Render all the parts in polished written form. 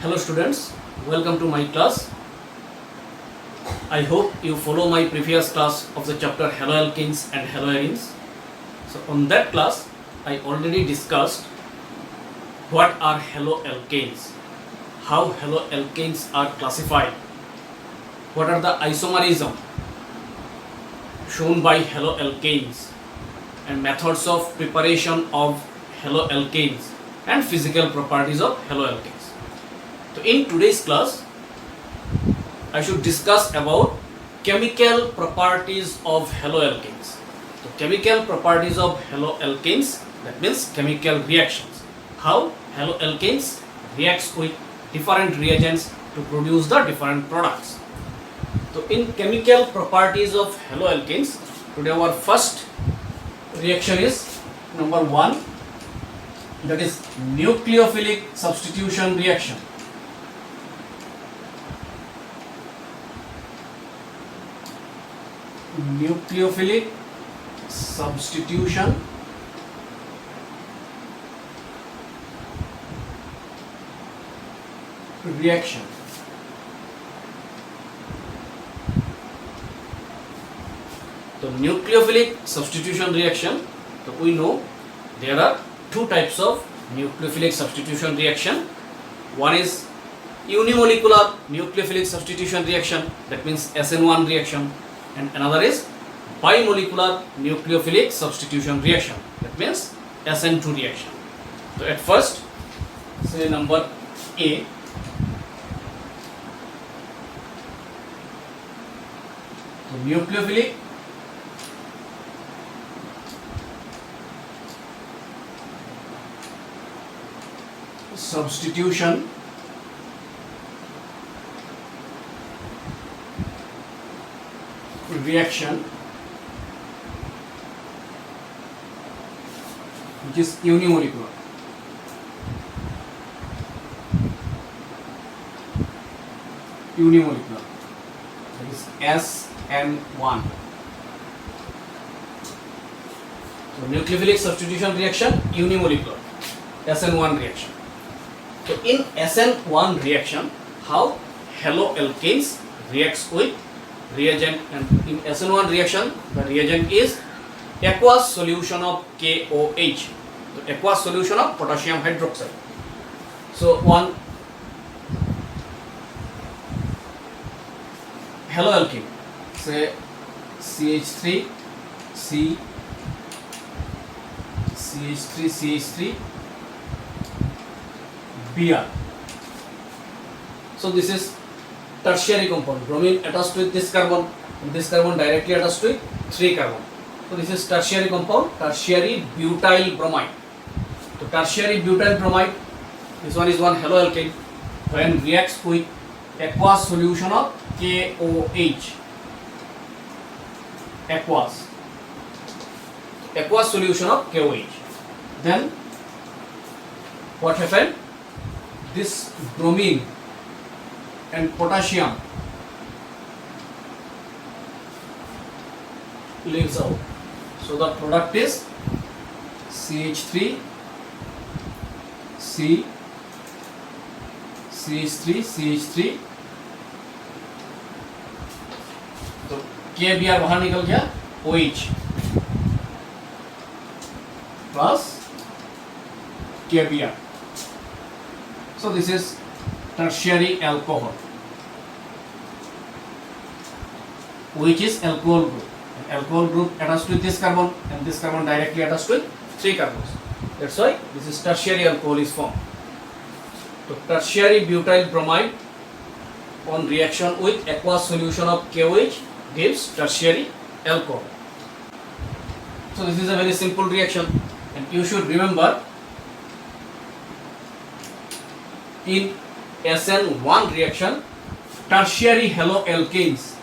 Hello students, welcome to my class. I hope you follow my previous class of the chapter haloalkenes and haloarenes. So on that class I already discussed what are haloalkanes, how haloalkanes are classified, what are the isomerism shown by haloalkanes and methods of preparation of haloalkanes and physical properties of haloalkanes. So in today's class I should discuss about chemical properties of haloalkanes. So chemical properties of haloalkanes, that means chemical reactions. How haloalkanes reacts with different reagents to produce the different products. So in chemical properties of haloalkanes, today our first reaction is number 1, that is nucleophilic substitution reaction. Nucleophilic substitution reaction. So nucleophilic substitution reaction, so we know there are two types of nucleophilic substitution reaction. One is unimolecular nucleophilic substitution reaction, that means SN1 reaction, and another is bimolecular nucleophilic substitution reaction, that means SN2 reaction. So at first, say number A, so nucleophilic substitution reaction, which is unimolecular. Unimolecular, that is SN1. So nucleophilic substitution reaction, unimolecular, SN1 reaction. So in SN1 reaction, how haloalkanes reacts with reagent, and in SN1 reaction the reagent is aqueous solution of KOH, the aqueous solution of potassium hydroxide. So one haloalkane, say CH3 C CH3 CH3 Br. So this is tertiary compound, bromine attached with this carbon, and this carbon directly attached with 3 carbon. So this is tertiary compound, tertiary butyl bromide. So tertiary butyl bromide, this one is one haloalkane, when reacts with aqueous solution of KOH, aqueous solution of KOH. Then what happened? This bromine and potassium leaves out. So the product is CH3 C CH3 CH3, तो KBr बाहर निकल गया, OH plus KBr. So this is tertiary alcohol, which is alcohol group. And alcohol group attached with this carbon, and this carbon directly attached with 3 carbons. That's why this is tertiary alcohol is formed. So tertiary butyl bromide on reaction with aqueous solution of KOH gives tertiary alcohol. So this is a very simple reaction, and you should remember in SN1 reaction, tertiary haloalkanes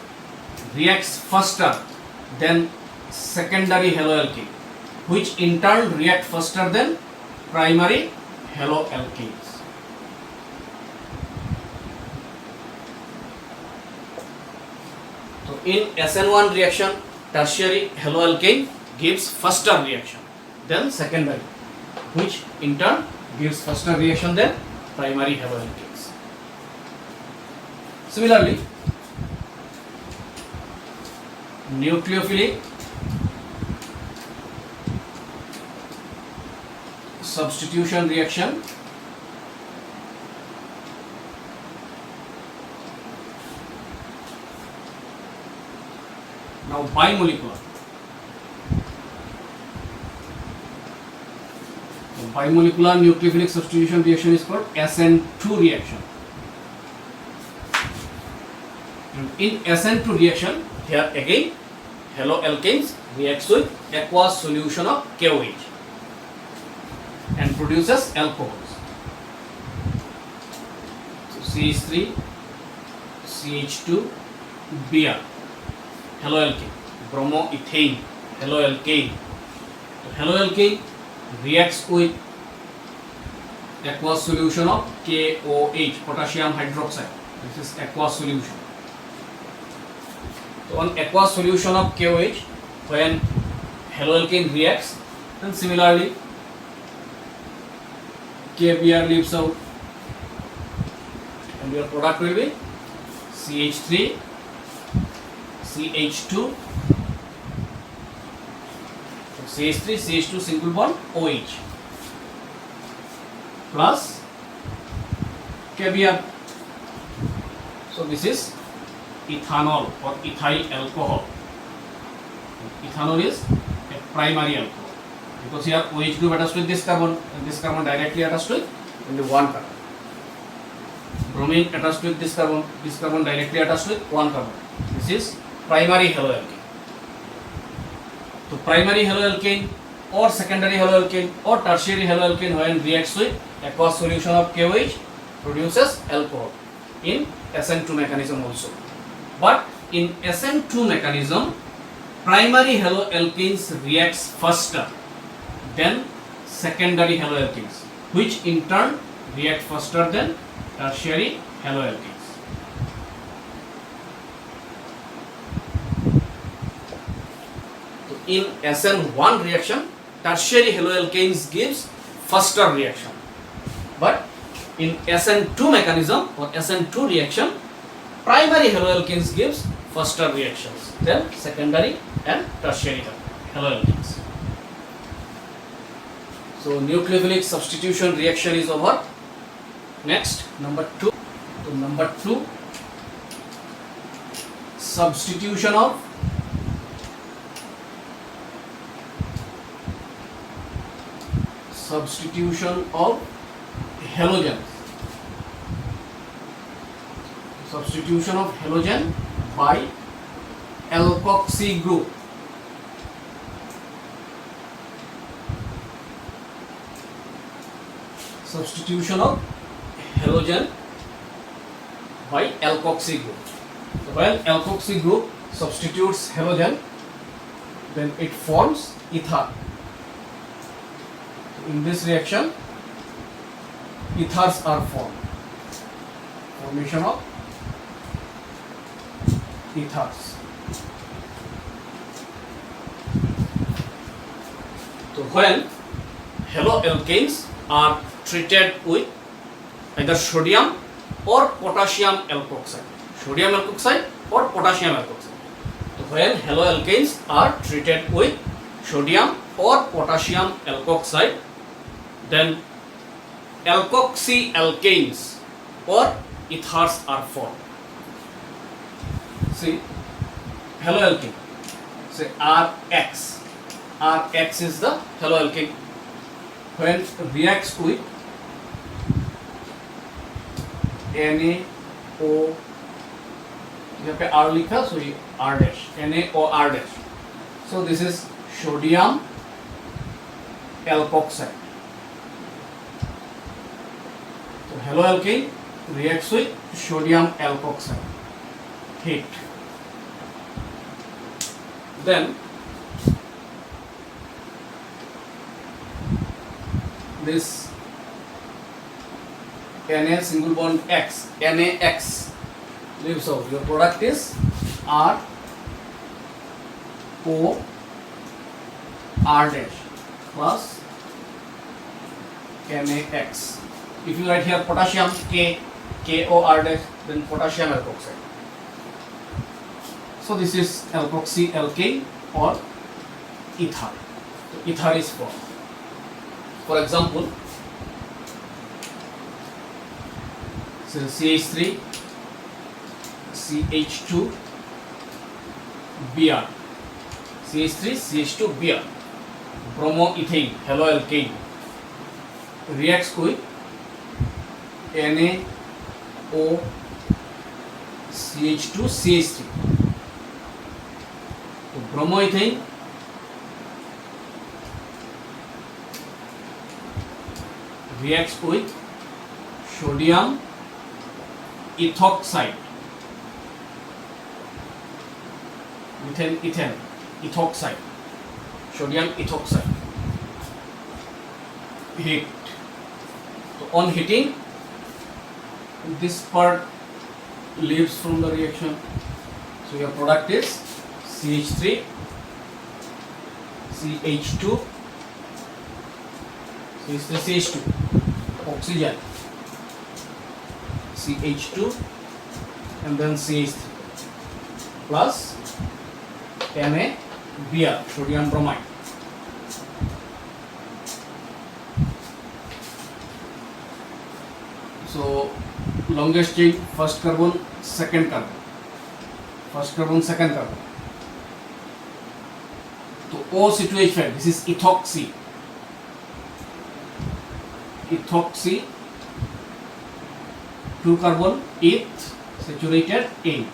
reacts faster than secondary haloalkane, which in turn react faster than primary haloalkanes. So in SN1 reaction, tertiary haloalkane gives faster reaction than secondary, which in turn gives faster reaction than primary haloalkanes. Similarly, nucleophilic substitution reaction now bimolecular. Bimolecular nucleophilic substitution reaction is called SN2 reaction. And in SN2 reaction, here again haloalkanes reacts with aqueous solution of KOH and produces alcohols. So CH3, CH2, Br, haloalkane, bromoethane, haloalkane. So haloalkane reacts with aqueous solution of KOH, potassium hydroxide. This is aqueous solution. So on aqueous solution of KOH, when haloalkane reacts, and similarly KBr leaves out, and your product will be CH3, CH2, CH3, CH2 single bond OH plus KBr. So this is ethanol or ethyl alcohol. Ethanol is a primary alcohol because here OH group attached with this carbon and this carbon directly attached with only one carbon. Bromine attached with this carbon directly attached with one carbon. This is primary haloalkane. So primary haloalkane or secondary haloalkane or tertiary haloalkane when reacts with aqueous solution of KOH produces alcohol in SN2 mechanism also. But in SN2 mechanism, primary haloalkanes reacts faster than secondary haloalkanes, which in turn react faster than tertiary haloalkanes. In SN1 reaction, tertiary haloalkanes gives faster reaction, but in SN2 mechanism or SN2 reaction, primary haloalkanes gives faster reactions than secondary and tertiary haloalkanes. So nucleophilic substitution reaction is over. Next, number 2. So number 2, substitution of halogen. Substitution of halogen by alkoxy group. Substitution of halogen by alkoxy group. So when alkoxy group substitutes halogen, then it forms ether. In this reaction, ethers are formed. Formation of ethers. So when haloalkanes are treated with either sodium or potassium alkoxide. Sodium alkoxide or potassium alkoxide. So when haloalkanes are treated with sodium or potassium alkoxide, then alkoxy alkanes or ethers are formed. See, haloalkane, say Rx. Rx is the haloalkane. When reacts with NaO, यहाँ पे R लिखा, so ये R dash, NaOR dash. So this is sodium alkoxide. So haloalkane reacts with sodium alkoxide. Heat. Then this Na single bond X, NaX leaves out. Your product is R O R dash plus NaX. If you write here potassium K, KOR dash, then potassium alkoxide. So this is alkoxy alkane or ether. So ether is formed. For example, so CH3, CH2, Br, CH3, CH2, Br, bromoethane, haloalkane, reacts with NaO, CH2, CH3. So bromoethane reacts with sodium ethoxide with an ethane, ethoxide, sodium ethoxide. Heat. So on heating, this part leaves from the reaction. So your product is CH3, CH2, CH2, oxygen, CH2, and then CH3 plus NaBr, sodium bromide. So longest chain, first carbon, second carbon, first carbon, second carbon. So O C2H5, this is ethoxy. Ethoxy, 2 carbon, eth, saturated ane,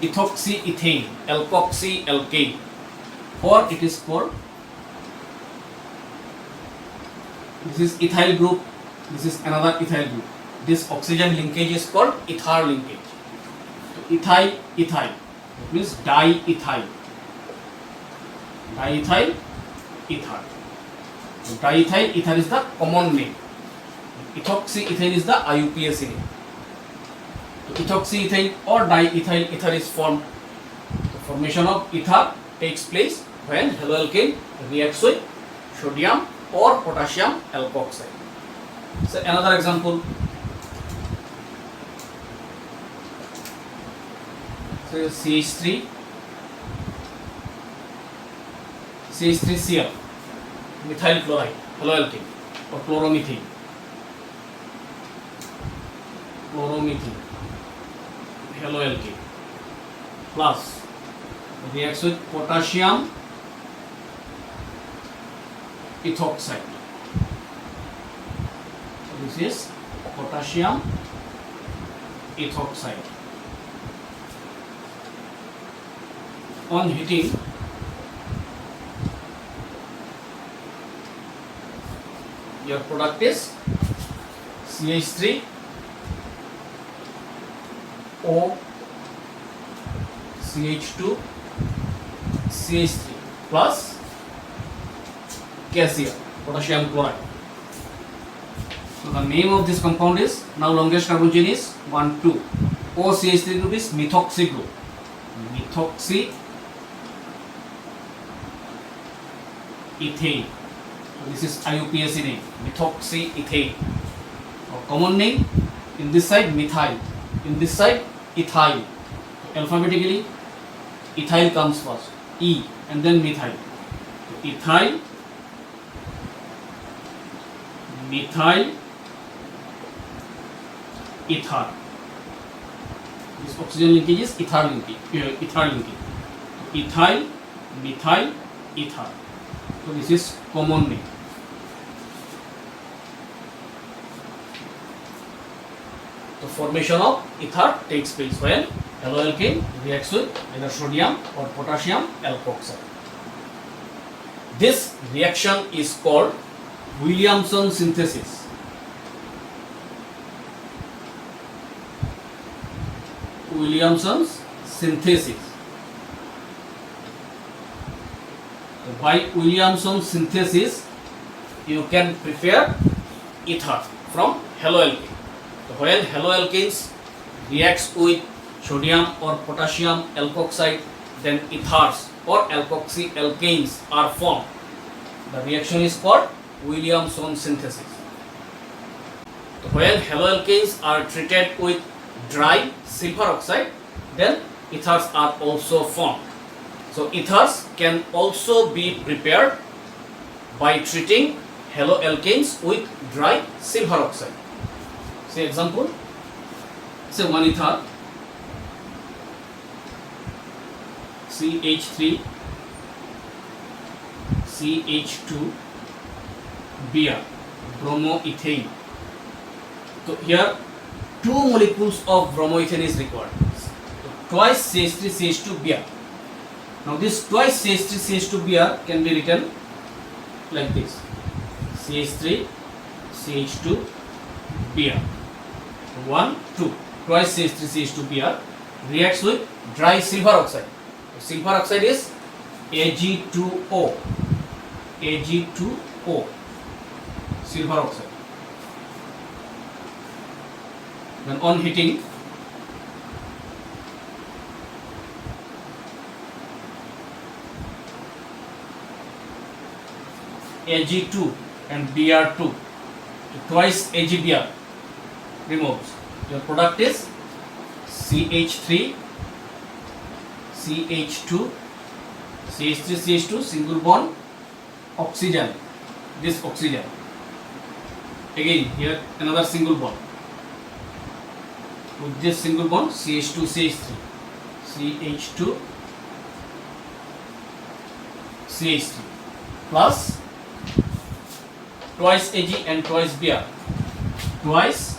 ethoxy ethane, alkoxy alkane, or it is called, this is ethyl group, this is another ethyl group. This oxygen linkage is called ether linkage. So ethyl, ethyl, it means diethyl, diethyl ether. So diethyl ether is the common name. Ethoxy ethane is the IUPAC name. So ethoxy ethane or diethyl ether is formed. The formation of ether takes place when haloalkane reacts with sodium or potassium alkoxide. So another example. So CH3, CH3Cl, methyl chloride, haloalkane or chloromethane, chloromethane, haloalkane, plus reacts with potassium ethoxide. So this is potassium ethoxide. On heating, your product is CH3 O CH2 CH3 plus KCl, potassium chloride. So the name of this compound is, now longest carbon chain is 1, 2. OCH3 group is methoxy group. Methoxy ethane. So this is IUPAC name, methoxy ethane. Or common name, in this side methyl, in this side ethyl. Alphabetically, ethyl comes first, E, and then methyl. So ethyl, methyl, ether. This oxygen linkage is ether linkage. Ethyl, methyl, ether. So this is common name. The formation of ether takes place when haloalkane reacts with either sodium or potassium alkoxide. This reaction is called Williamson synthesis. Williamson's synthesis. So by Williamson synthesis, you can prepare ether from haloalkane. So when haloalkanes reacts with sodium or potassium alkoxide, then ethers or alkoxy alkanes are formed. The reaction is called Williamson synthesis. When haloalkanes are treated with dry silver oxide, then ethers are also formed. So ethers can also be prepared by treating haloalkanes with dry silver oxide. Say example, say one ether CH3 CH2 Br, bromoethane. So here two molecules of bromoethane is required. So twice CH3 CH2 Br. Now this twice CH3 CH2 Br can be written like this: CH3 CH2 Br. 1 2 twice CH3 CH2 Br reacts with dry silver oxide. So silver oxide is Ag2O. Ag2O, silver oxide. Then on heating, Ag2 and Br2, so twice AgBr removes. Your product is CH3 CH2 CH3 CH2 single bond oxygen, this oxygen. Again here another single bond. With this single bond CH2 CH3 CH2 CH3 plus twice Ag and twice Br, twice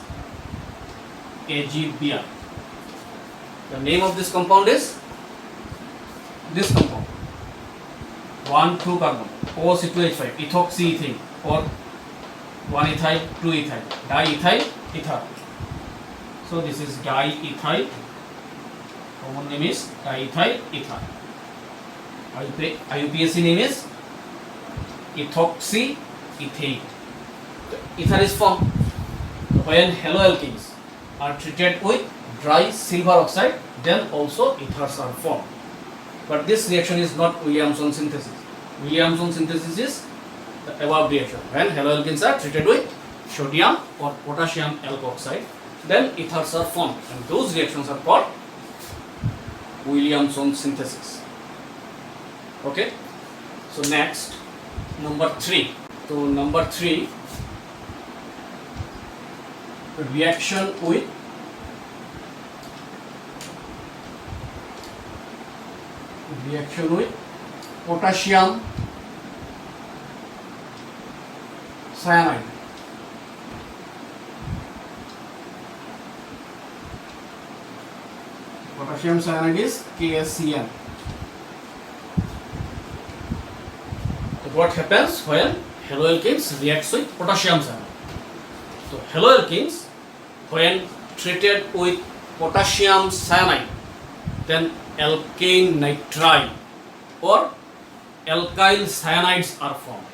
AgBr. The name of this compound is this compound 1,2 carbon OC2H5 ethoxyethane, or 1 ethyl 2 ethyl diethyl ether. So this is diethyl, common name is diethyl ether. IUPAC name is ethoxyethane. Ether is formed when haloalkanes are treated with dry silver oxide, then also ethers are formed. But this reaction is not Williamson synthesis. Williamson synthesis is the above reaction. When haloalkanes are treated with sodium or potassium alkoxide, then ethers are formed, and those reactions are called Williamson synthesis. Okay. So next, number 3. So number 3, reaction with potassium cyanide. Potassium cyanide is KSCN. So what happens when haloalkanes reacts with potassium cyanide? So haloalkanes, when treated with potassium cyanide, then alkane nitride or alkyl cyanides are formed.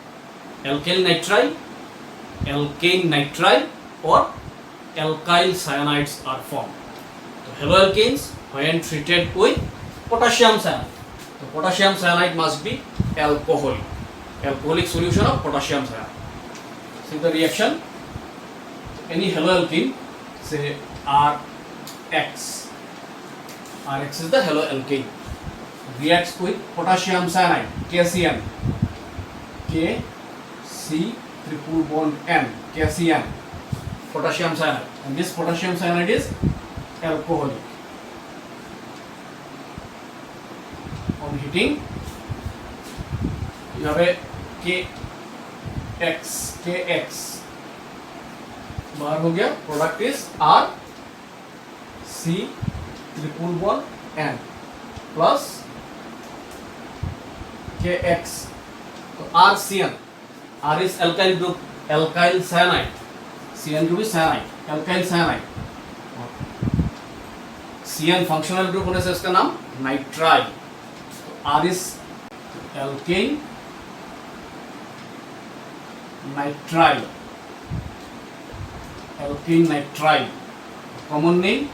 Alkyl nitride, alkane nitride or alkyl cyanides are formed. So haloalkanes, when treated with potassium cyanide, the potassium cyanide must be alcoholic solution of potassium cyanide. See the reaction. Any haloalkane, say RX. RX is the haloalkane. Reacts with potassium cyanide, KCN. KC triple bond N, KCN. Potassium cyanide. And this potassium cyanide is alcoholic. On heating, you have a KX. बाहर हो गया. Product is R C triple bond N plus KX. तो RCN. R is alkyl group, alkyl cyanide. CN group is cyanide, alkyl cyanide. CN functional group होने से इसका नाम nitrile. R is alkane nitrile. Alkane nitrile. Common name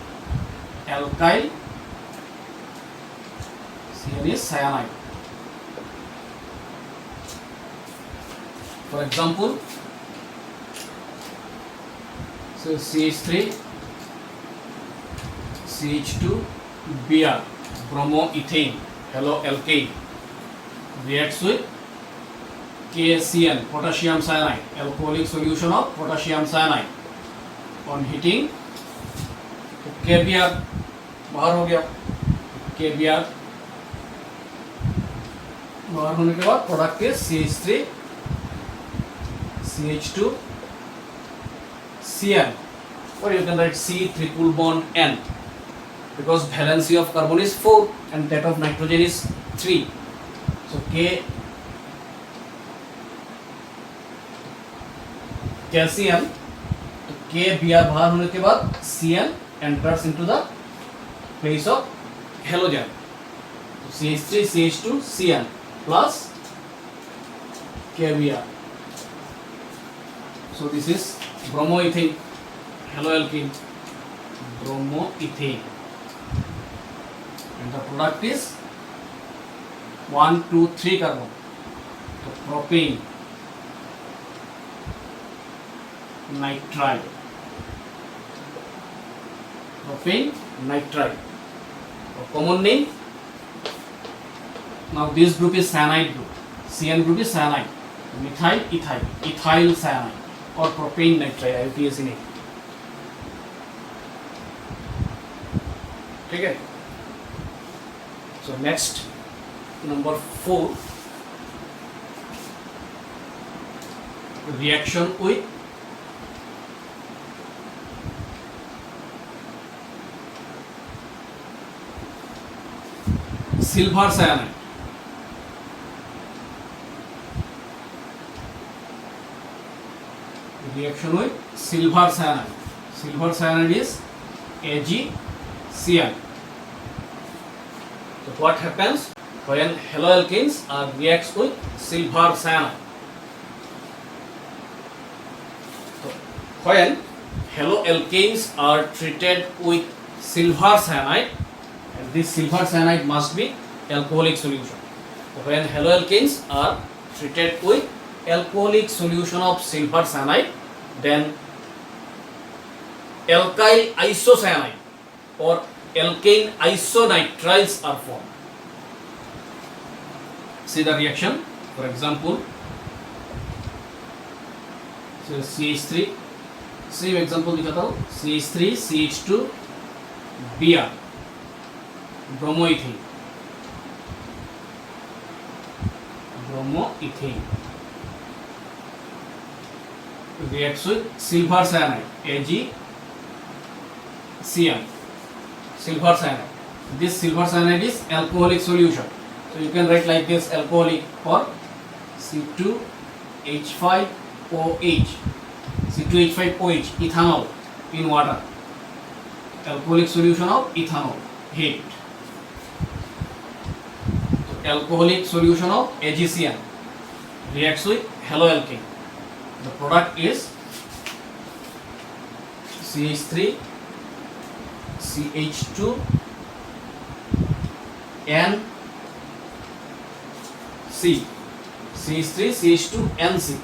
alkyl. CN is cyanide. For example, So CH3 CH2 Br, bromoethane, haloalkane, reacts with KCl, potassium cyanide, alcoholic solution of potassium cyanide. On heating तो KBr बाहर हो गया. KBr बाहर होने के बाद product is CH3 CH2 Cl, or you can write C triple bond N, because valency of carbon is 4 and that of nitrogen is 3. So K calcium, तो K Br बाहर होने के बाद Cl enters into the place of halogen. So CH3 CH2 Cl plus KBr. So this is bromoethane, haloalkane, bromoethane, and the product is 1, 2, 3 carbon. So propane nitride, propane nitride, or common name. Now this group is cyanide group, CN group is cyanide, methyl ethyl, ethyl cyanide, or propane nitride, IUPAC name. ठीक है. So next, number 4, reaction with silver cyanide. Reaction with silver cyanide. Silver cyanide is AgCl. So what happens when haloalkanes reacts with silver cyanide? So when haloalkanes are treated with silver cyanide, and this silver cyanide must be alcoholic solution. So when haloalkanes are treated with alcoholic solution of silver cyanide, then alkyl isocyanide or alkane isonitriles are formed. See the reaction. For example, so CH3, same example दिखाता हूँ. CH3 CH2 Br, bromoethane, reacts with silver cyanide, AgCl, silver cyanide. This silver cyanide is alcoholic solution. So you can write like this: alcoholic, or C2H5OH, C2H5OH, ethanol in water, alcoholic solution of ethanol, heat. So alcoholic solution of AgCl reacts with haloalkane. The product is CH3 CH2 NC, CH3 CH2 NC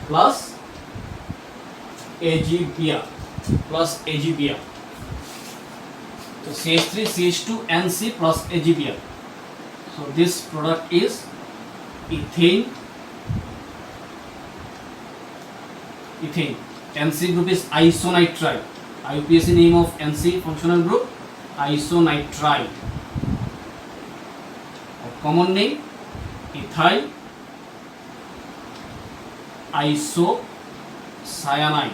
plus AgBr, so CH3 CH2 NC plus AgBr. So this product is ethane. NC group is isonitride. IUPAC name of NC functional group, isonitride. Common name, ethyl isocyanide.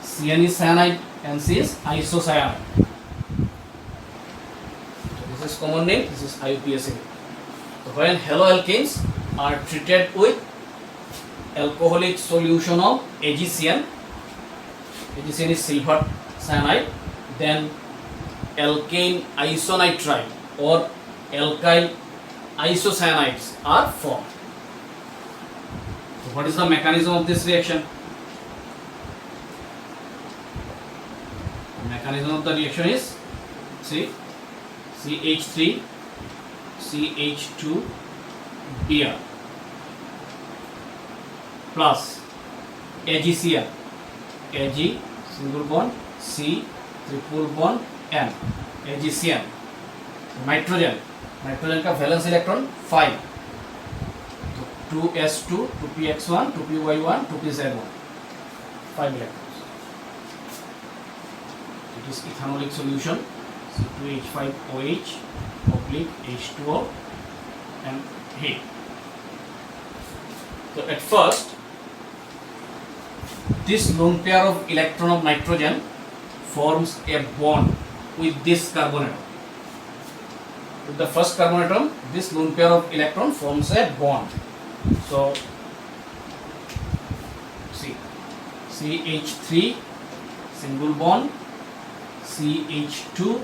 CN is cyanide, NC is isocyanide. So this is common name, this is IUPAC name. So when haloalkanes are treated with alcoholic solution of AgCl, AgCl is silver cyanide, then alkane isonitride or alkyl isocyanides are formed. So what is the mechanism of this reaction? The mechanism of the reaction is, see, CH3 CH2 Br, plus AgCl, Ag single bond C triple bond N, AgCl. Nitrogen, nitrogen का valence electron 5, तो 2s2 2px1 2py1 2pz1, 5 electrons. It is ethanolic solution, C2H5OH oblique H2O and heat. So at first this lone pair of electron of nitrogen forms a bond with this carbon atom. With the first carbon atom, this lone pair of electron forms a bond. So see, CH3 single bond, CH2.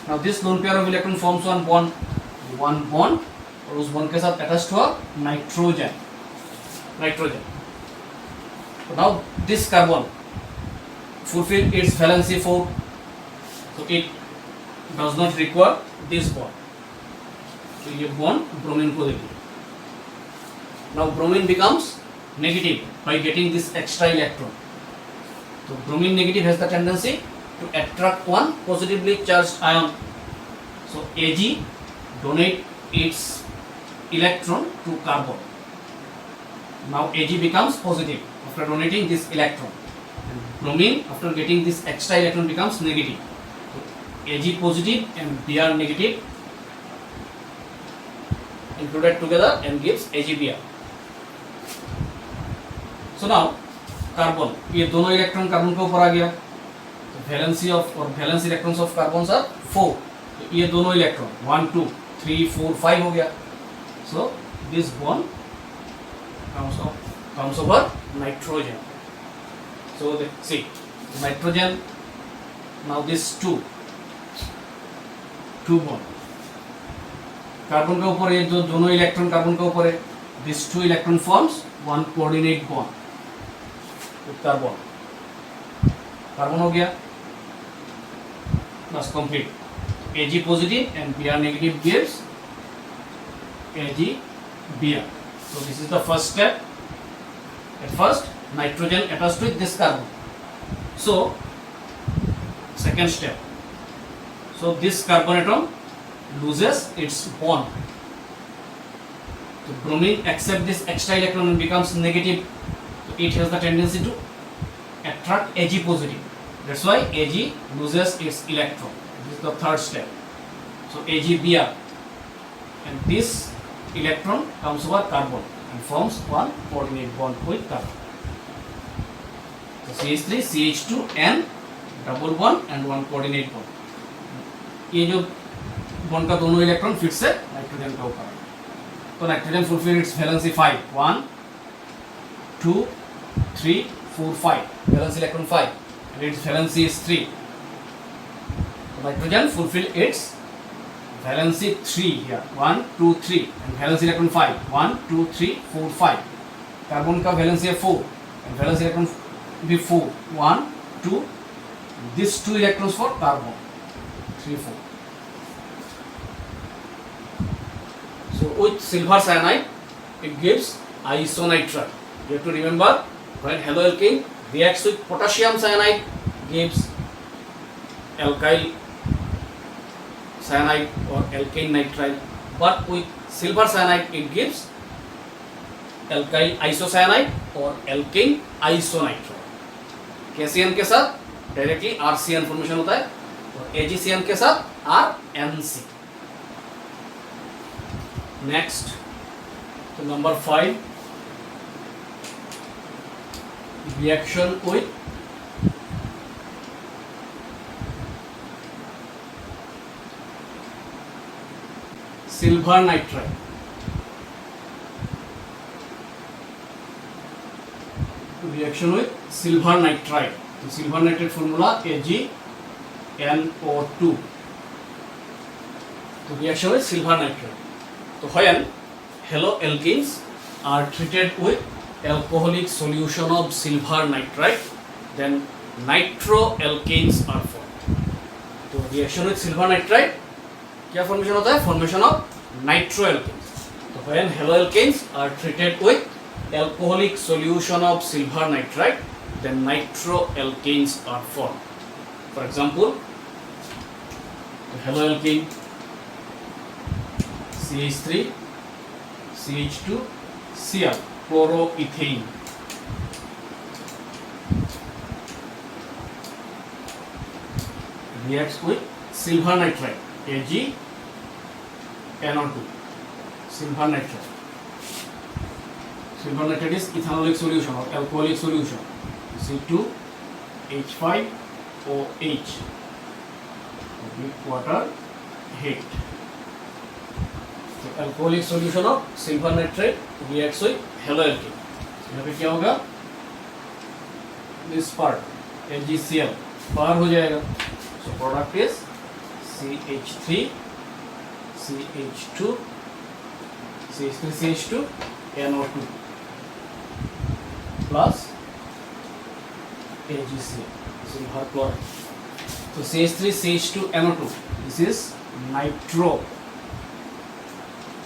Now this lone pair of electron forms one bond और उस bond के साथ attached हुआ nitrogen. So now this carbon fulfill its valency 4, so it does not require this bond. So ये bond bromine को देगी. Now bromine becomes negative by getting this extra electron. So bromine negative has the tendency to attract one positively charged ion. So Ag donate its electron to carbon. Now Ag becomes positive after donating this electron, and bromine after getting this extra electron becomes negative. Ag positive and Br negative included together and gives AgBr. So now carbon, ये दोनों electron carbon के ऊपर आ गया, तो valency of और valence electrons of carbon are 4, तो ये दोनों इलेक्ट्रॉन 1 2 3 4 5 हो गया. So this bond comes over nitrogen. So see nitrogen, now this 2 bond carbon के ऊपर, ये जो दोनों इलेक्ट्रॉन कार्बन के ऊपर है, this 2 electron forms one coordinate bond with carbon हो गया, बस complete. Ag positive and Br negative gives AgBr. So this is the first step. At first nitrogen attached with this carbon. So second step, so this carbon atom loses its bond. So bromine accepts this extra electron and becomes negative. So it has the tendency to attract Ag positive. That's why Ag loses its electron. This is the third step. So AgBr, and this electron comes over carbon and forms one coordinate bond with carbon. So CH3 CH2 and double bond and one coordinate bond. ये जो bond का दोनों electron फिर से nitrogen के ऊपर, तो nitrogen fulfil it's valency 5, 1 2 3 4 5, valence electron 5 and its valency is 3. So nitrogen fulfill its valency 3 here, 1 2 3, and valence electron 5, 1 2 3 4 5. Carbon का वैलेंसी है 4 and valence electron भी 4, 1 2, these 2 electrons for carbon 3 4. So with silver cyanide it gives isonitrile. You have to remember, when haloalkane reacts with potassium cyanide gives alkyl cyanide or alkane nitrile, but with silver cyanide it gives alkyl isocyanide or alkane isonitrile. KCN के साथ directly RCN formation होता है और AgCN के साथ RNC. Next, तो number 5, reaction with silver nitride. Reaction with silver nitride. तो silver nitride formula AgNO2. तो reaction with silver nitride. तो when haloalkanes are treated with alcoholic solution of silver nitride, then nitroalkanes are formed. तो reaction with silver nitride क्या formation होता है? Formation of nitroalkanes. तो when haloalkanes are treated with alcoholic solution of silver nitride, then nitroalkanes are formed. For example, the haloalkane CH3 CH2 Cl chloroethane. Reacts with silver nitride AgNO2. Silver nitride. Silver nitride is ethanolic solution or alcoholic solution. C2H5OH with water heat. So alcoholic solution of silver nitride reacts with haloalkane. यहाँ पे क्या होगा? This part AgCl बाहर हो जाएगा. So product is CH3 CH2 CH3 CH2 NO2 plus AgCl, silver chloride. So CH3 CH2 NO2, this is nitro.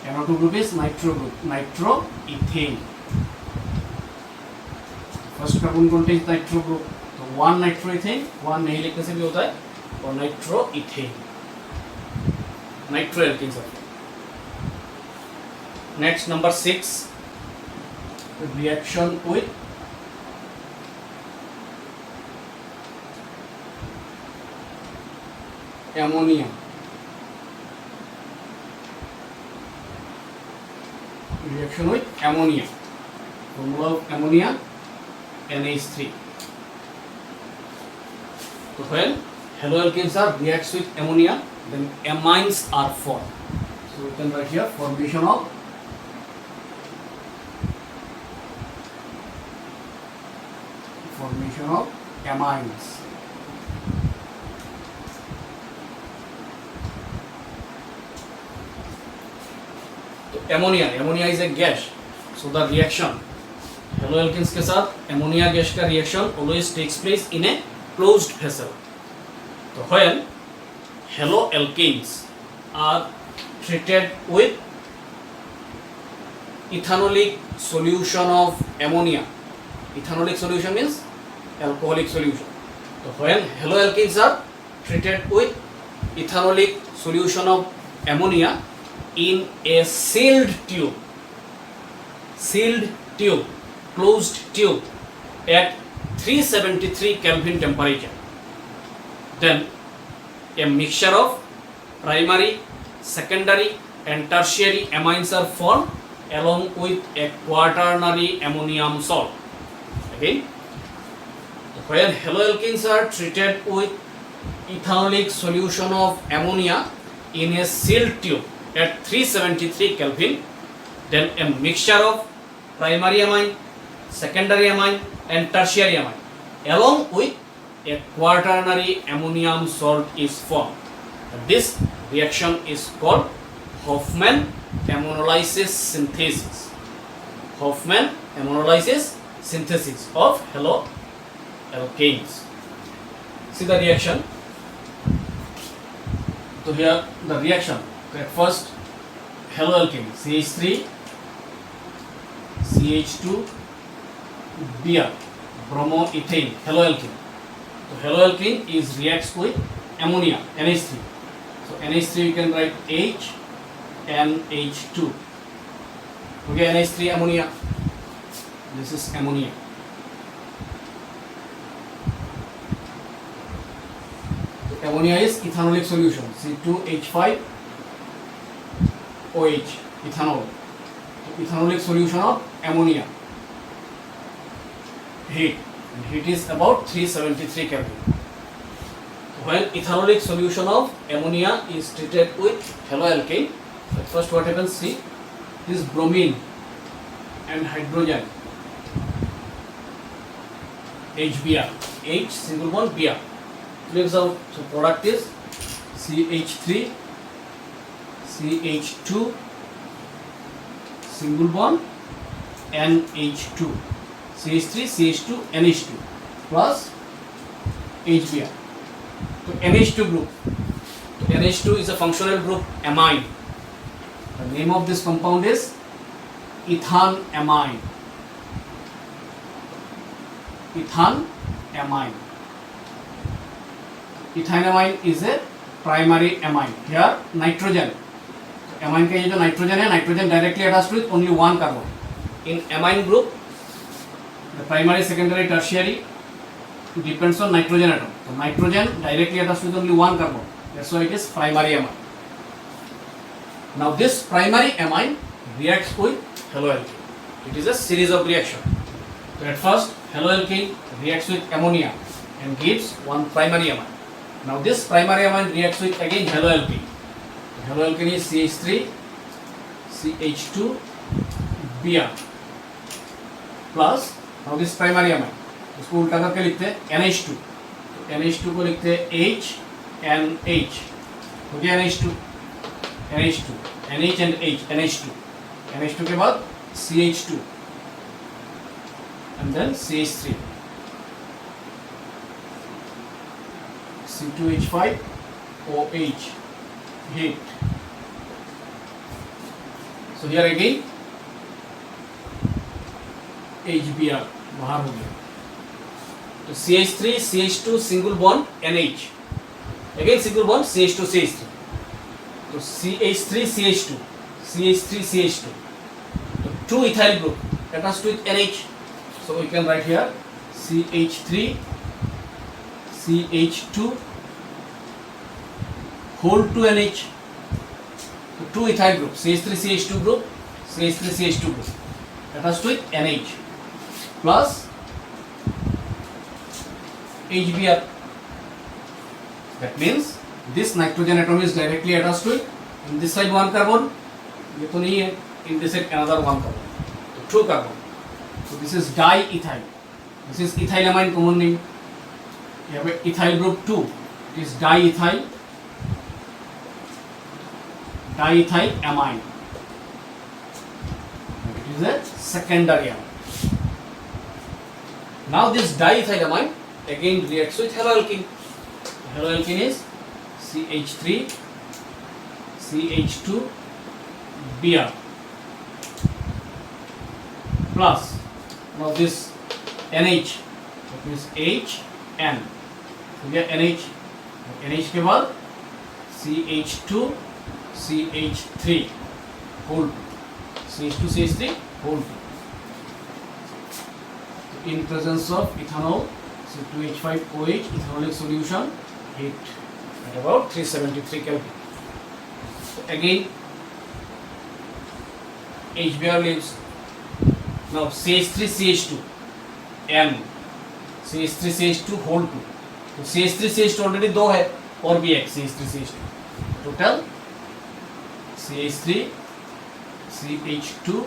NO2 group is nitro group, nitroethane. First carbon contains nitro group, तो one nitroethane, one नहीं लिखने से भी होता है, और nitroethane, nitroalkanes. Next, number 6, reaction with ammonia. Reaction with ammonia. Formula of ammonia NH3. So when haloalkanes are reacts with ammonia, then amines are formed. So we can write here formation of amines. So ammonia is a gas. So the reaction haloalkanes के साथ ammonia gas का reaction always takes place in a closed vessel. So when haloalkanes are treated with ethanolic solution of ammonia. Ethanolic solution means alcoholic solution. So when haloalkanes are treated with ethanolic solution of ammonia in a sealed tube, closed tube at 373 Kelvin temperature, then a mixture of primary, secondary and tertiary amines are formed along with a quaternary ammonium salt. Again, when haloalkanes are treated with ethanolic solution of ammonia in a sealed tube at 373 Kelvin, then a mixture of primary amine, secondary amine and tertiary amine along with a quaternary ammonium salt is formed. This reaction is called Hofmann ammonolysis synthesis. Hofmann ammonolysis synthesis of haloalkanes. See the reaction. So here the reaction. At first haloalkane CH3 CH2 Br bromoethane haloalkane. So haloalkane is reacts with ammonia NH3. So NH3 you can write H NH2. Okay, NH3 ammonia. This is ammonia. So ammonia is ethanolic solution C2H5OH ethanol. So ethanolic solution of ammonia. Heat. And heat is about 373 Kelvin. When ethanolic solution of ammonia is treated with haloalkane, first what happens, see, this bromine and hydrogen HBr, H single bond Br leaves out. So product is CH3 CH2 single bond NH2 CH3 CH2 NH2 plus HBr. So NH2 group. So NH2 is a functional group amine. The name of this compound is ethanamine. ethanamine. Ethanamine is a primary amine. Here nitrogen. Amine का ये जो nitrogen है, nitrogen directly attached with only one carbon. In amine group, the primary, secondary, tertiary depends on nitrogen atom. So nitrogen directly attached with only one carbon. That's why it is primary amine. Now this primary amine reacts with haloalkane. It is a series of reaction. So at first haloalkane reacts with ammonia and gives one primary amine. Now this primary amine reacts with again haloalkane. Haloalkane is CH3, CH2, Br plus now this primary amine इसको उल्टा करके लिखते हैं NH2. तो NH2 को लिखते हैं HNH. हो गया NH2, NH2, NH and H, NH2. NH2 के बाद CH2 and then CH3, C2H5 OH, heat. So here again HBr बाहर हो गया. तो CH3 CH2 single bond NH, again single bond CH2 CH3. तो CH3 CH2 CH3 CH2. तो two ethyl group attached with NH. So we can write here CH3 CH2 whole to NH. So two ethyl group CH3 CH2 group, CH3 CH2 group attached with NH plus HBr. That means this nitrogen atom is directly attached to it. In this side one carbon, ये तो नहीं है. In this side another one carbon. So two carbon. So this is diethyl. This is ethylamine common name. यहाँ पे ethyl group 2 is diethyl amine. It is a secondary amine. Now this diethylamine again reacts with haloalkane. Haloalkane is CH3 CH2 Br plus now this NH, that means HN. तो ये NH के बाद CH2 CH3 whole 2, CH2 CH3 whole 2. So in presence of ethanol, C2H5OH, ethanolic solution, heat at about 373 Kelvin. So again HBr leaves. Now CH3 CH2 N, CH3 CH2 whole 2. तो CH3 CH2 already 2 है और भी एक CH3 CH2. Total CH3 CH2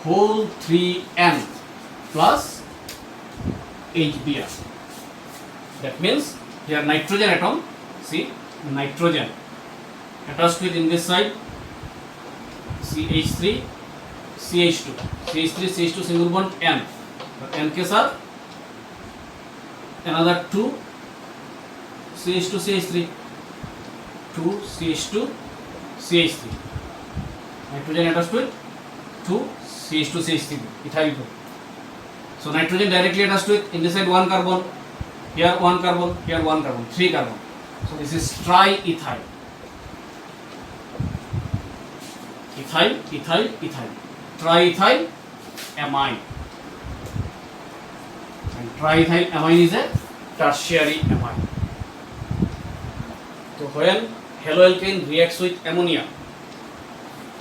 whole 3N plus HBr. That means here nitrogen atom, see nitrogen attached with in this side CH3 CH2, CH3 CH2 single bond N, N के साथ another 2 CH2 CH3, 2 CH2 CH3, nitrogen attached with 2 CH2 CH3 ethyl group. So nitrogen directly attached with in this side one carbon, here one carbon, here one carbon, 3 carbon. So this is triethyl. Ethyl. Triethyl amine. And triethyl amine is a tertiary amine. So when haloalkane reacts with ammonia,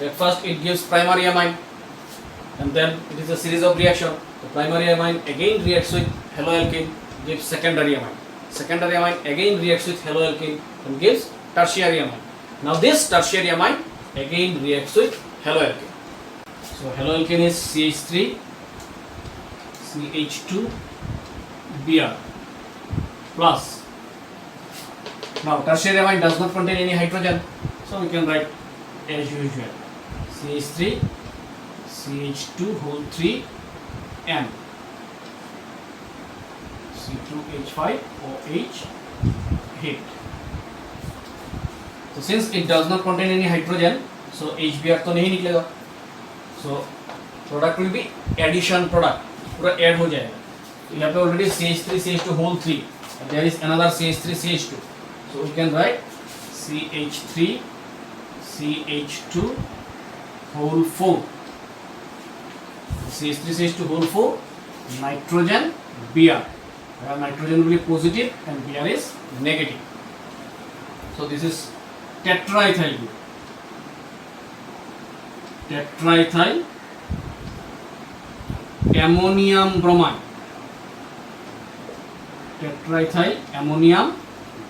at first it gives primary amine and then it is a series of reaction. The primary amine again reacts with haloalkane, gives secondary amine. Secondary amine again reacts with haloalkane and gives tertiary amine. Now this tertiary amine again reacts with haloalkane. So haloalkane is CH3 CH2 Br plus. Now tertiary amine does not contain any hydrogen, so we can write as usual CH3 CH2 whole 3 N, C2H5OH heat. So since it does not contain any hydrogen, so HBr तो नहीं निकलेगा. So product will be addition product, पूरा add हो जाएगा. You have already CH3 CH2 whole 3. And there is another CH3 CH2. So we can write CH3 CH2 whole 4. CH3 CH2 whole 4. Nitrogen Br. Where nitrogen will be positive and Br is negative. So this is tetraethyl group. Tetraethyl ammonium bromide. Tetraethyl ammonium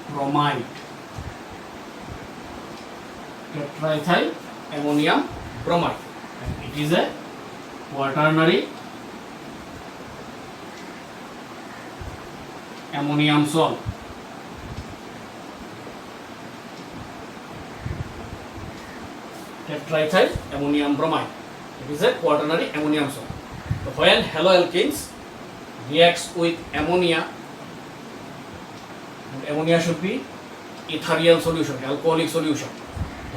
bromide. Tetraethyl ammonium bromide. And it is a quaternary ammonium salt. Tetraethyl ammonium bromide. It is a quaternary ammonium salt. So when haloalkanes reacts with ammonia, and ammonia should be ethereal solution, alcoholic solution.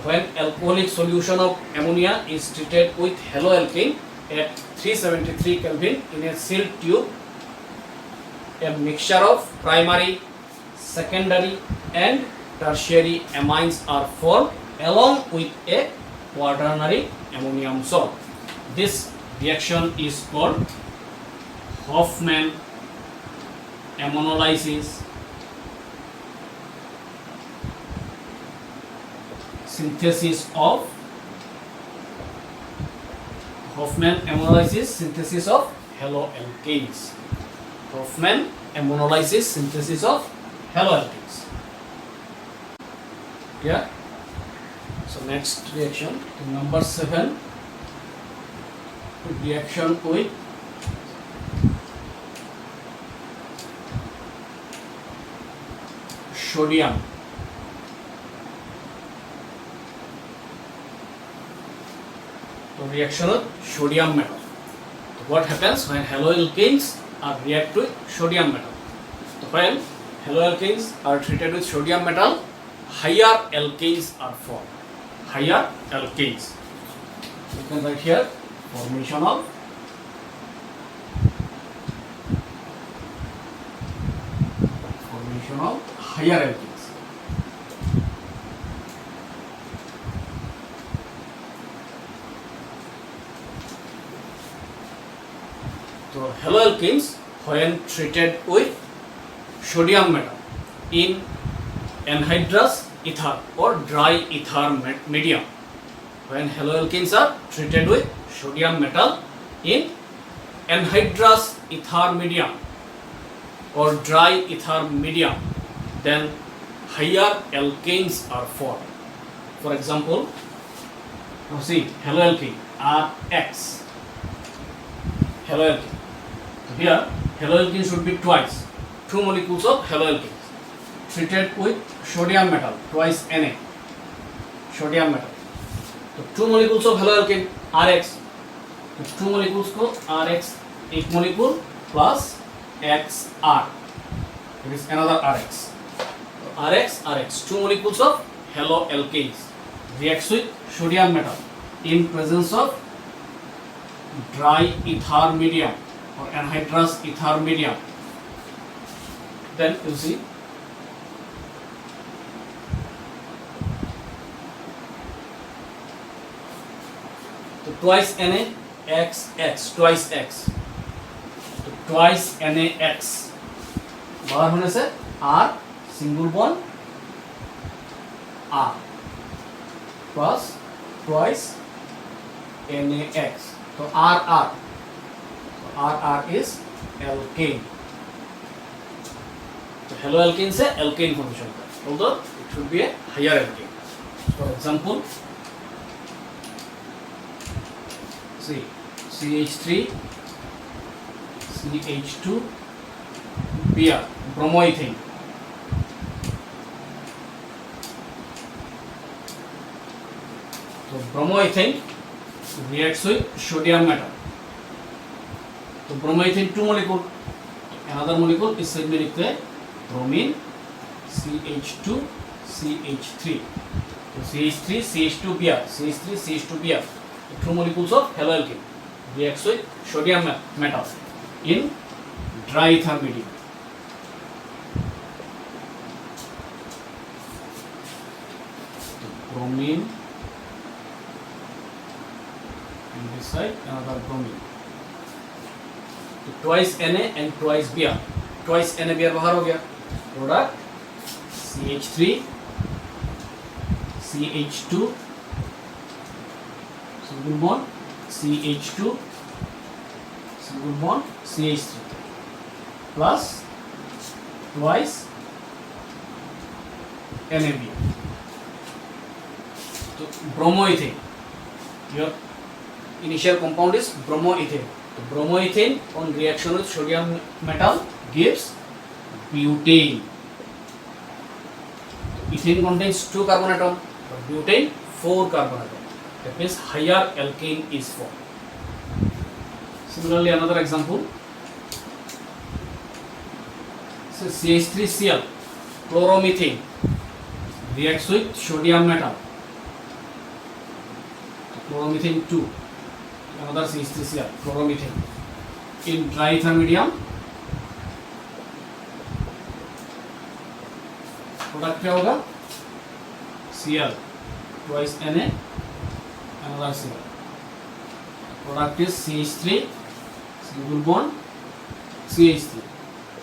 When alcoholic solution of ammonia is treated with haloalkane at 373 Kelvin in a sealed tube, a mixture of primary, secondary and tertiary amines are formed along with a quaternary ammonium salt. This reaction is called Hofmann ammonolysis, synthesis of Hofmann ammonolysis, synthesis of haloalkanes. Hofmann ammonolysis, synthesis of haloalkanes. Yeah. So next reaction, number 7, reaction with sodium. So reaction with sodium metal. So what happens when haloalkanes are react with sodium metal? So when haloalkanes are treated with sodium metal, higher alkanes are formed. Higher alkanes. You can write here formation of higher alkanes. So haloalkanes when treated with sodium metal in anhydrous ether or dry ether medium. When haloalkanes are treated with sodium metal in anhydrous ether medium or dry ether medium, then higher alkanes are formed. For example, now see haloalkane RX. Haloalkane. So here haloalkane should be twice. 2 molecules of haloalkane treated with sodium metal, twice Na, sodium metal. तो 2 molecules of haloalkane RX, तो 2 molecules को RX, एक molecule plus XR, it is another RX. So RX, 2 molecules of haloalkanes reacts with sodium metal in presence of dry ether medium or anhydrous ether medium. Then you see so twice Na XX, twice X, तो twice NaX बाहर होने से R single bond R plus twice NaX, तो RR, so RR is alkane. तो haloalkane से alkane formation होता है, although it should be a higher alkane. For example, see CH3 CH2 Br, bromoethane. So bromoethane reacts with sodium metal. So bromoethane 2 molecule, another molecule is said में लिखते हैं bromine CH2 CH3. So CH3 CH2 Br, CH3 CH2 Br, 2 molecules of haloalkane reacts with sodium metal in dry ether medium. Bromine, and this side another bromine. तो twice Na and twice Br. Twice Na Br बाहर हो गया. Product CH3, CH2, single bond CH2, single bond CH3 plus twice NaBr. So bromoethane. Your initial compound is bromoethane. So bromoethane on reaction with sodium metal gives butane. Ethane contains 2 carbon atom, but butane 4 carbon atom. That means higher alkane is formed. Similarly, another example. So CH3Cl, chloromethane, reacts with sodium metal. Chloromethane 2, another CH3Cl, chloromethane. In dry ether medium, product क्या होगा? Cl twice Na, another Cl. Product is CH3, single bond CH3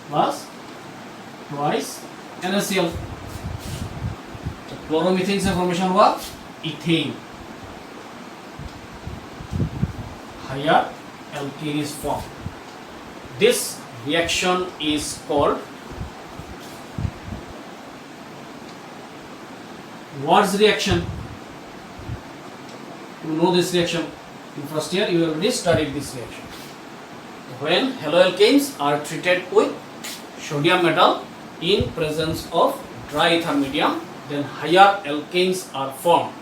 plus twice NaCl. तो chloromethane से formation हुआ ethane. Higher alkane is formed. This reaction is called Ward's reaction. You know this reaction. In first year, you already studied this reaction. When haloalkanes are treated with sodium metal in presence of dry ether medium, then higher alkanes are formed.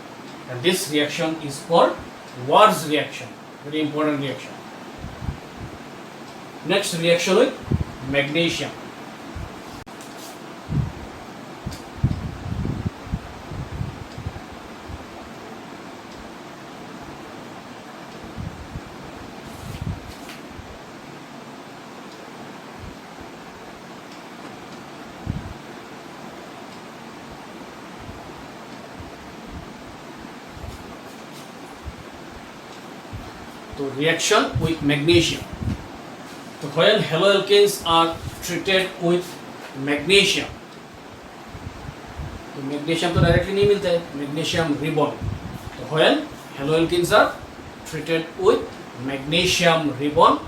And this reaction is called Ward's reaction. Very important reaction. Next reaction with magnesium. So reaction with magnesium. So when haloalkanes are treated with magnesium, तो magnesium तो directly नहीं मिलता है, magnesium ribbon. तो when haloalkanes are treated with magnesium ribbon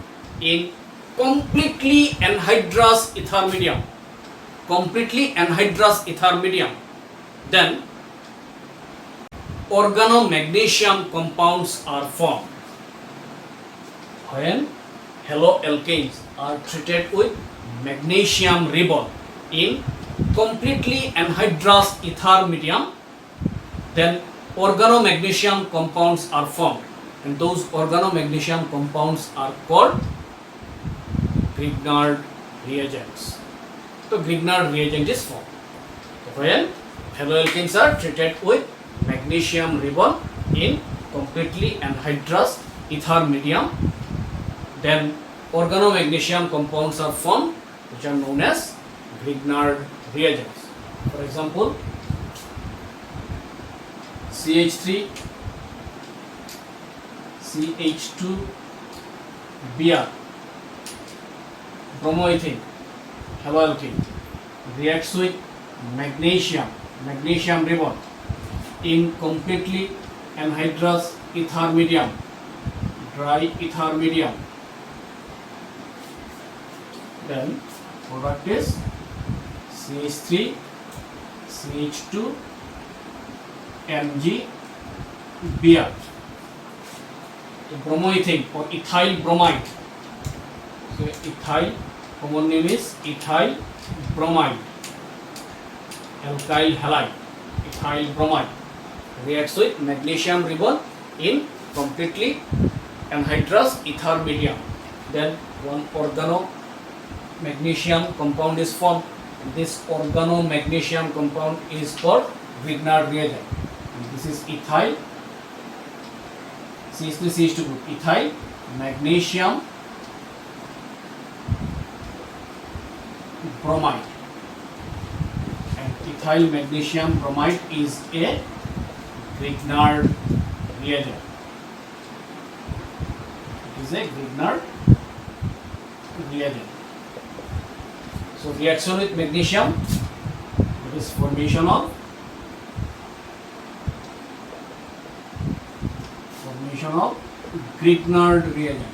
in completely anhydrous ether medium, then organomagnesium compounds are formed. When haloalkanes are treated with magnesium ribbon in completely anhydrous ether medium, then organomagnesium compounds are formed, and those organomagnesium compounds are called Grignard reagents. So Grignard reagent is formed. When haloalkanes are treated with magnesium ribbon in completely anhydrous ether medium, then organomagnesium compounds are formed, which are known as Grignard reagents. For example, CH3, CH2, Br, bromoethane, haloalkane, reacts with magnesium ribbon in completely anhydrous ether medium, dry ether medium. Then product is CH3, CH2, Mg, Br. Bromoethane or ethyl bromide. So ethyl, common name is ethyl bromide. Alkyl halide, ethyl bromide, reacts with magnesium ribbon in completely anhydrous ether medium. Then one organomagnesium compound is formed. This organomagnesium compound is called Grignard reagent. And this is ethyl CH3CH2 group, ethyl magnesium bromide, and ethyl magnesium bromide is a Grignard reagent. It is a Grignard reagent. So reaction with magnesium, it is formation of Grignard reagent.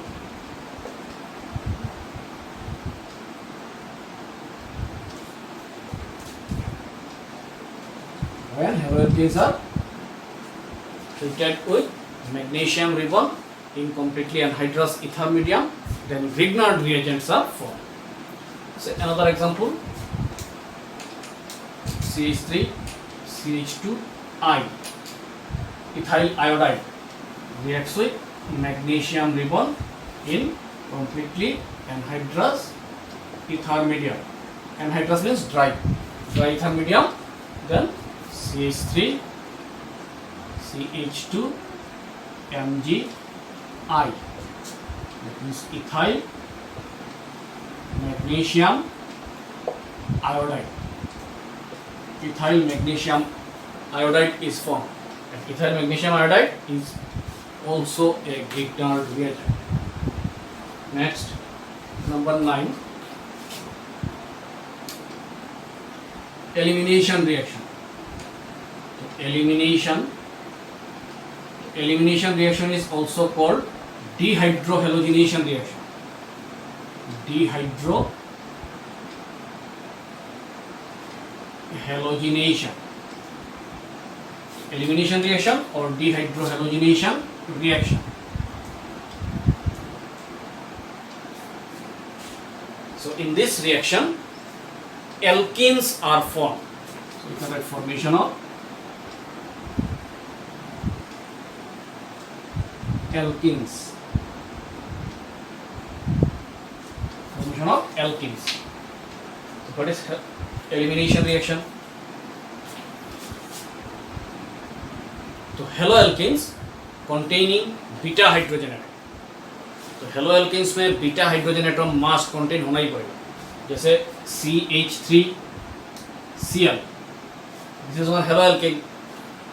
When haloalkanes are treated with magnesium ribbon in completely anhydrous ether medium, then Grignard reagents are formed. So another example, CH3 CH2I, ethyl iodide reacts with magnesium ribbon in completely anhydrous ether medium. Anhydrous means dry ether medium. Then CH3 CH2 MgI, that means ethyl magnesium iodide. Ethyl magnesium iodide is formed, and ethyl magnesium iodide is also a Grignard reagent. Next, number 9, elimination reaction. Elimination reaction is also called dehydrohalogenation reaction. Dehydrohalogenation. Elimination reaction or dehydrohalogenation reaction. So in this reaction, alkenes are formed. So you can write formation of alkenes. Formation of alkenes. So what is elimination reaction? तो haloalkanes containing beta hydrogen atom. तो haloalkanes में beta hydrogen atom मास्ट contain होना ही पड़ेगा. जैसे CH3Cl, this is one haloalkane.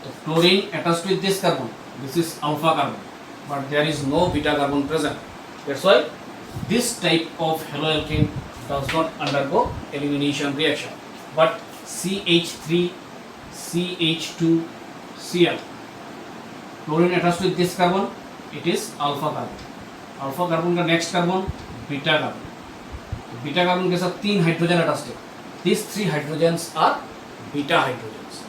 तो chlorine attached with this carbon, this is alpha carbon, but there is no beta carbon present. That's why this type of heloalkane does not undergo elimination reaction. But CH3CH2Cl, chlorine attached with this carbon, it is alpha carbon. Alpha carbon का next carbon beta carbon. तो beta carbon के साथ 3 hydrogen attached है. These 3 hydrogens are beta hydrogens.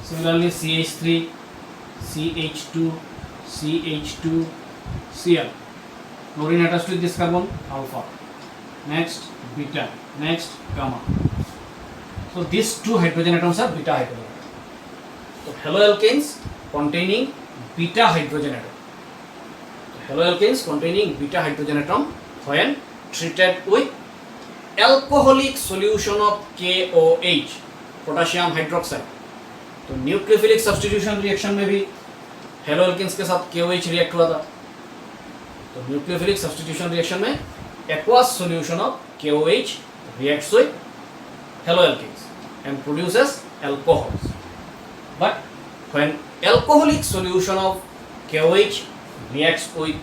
Similarly, CH3, CH2, CH2Cl, chlorine attached with this carbon alpha. Next beta, next gamma. So these 2 hydrogen atoms are beta hydrogen atoms. So haloalkanes containing beta hydrogen atom. So haloalkanes containing beta hydrogen atom when treated with alcoholic solution of KOH, potassium hydroxide. तो nucleophilic substitution reaction में भी haloalkanes के साथ KOH react हुआ था. तो nucleophilic substitution reaction में aqueous solution of KOH reacts with haloalkanes and produces alcohols. But when alcoholic solution of KOH reacts with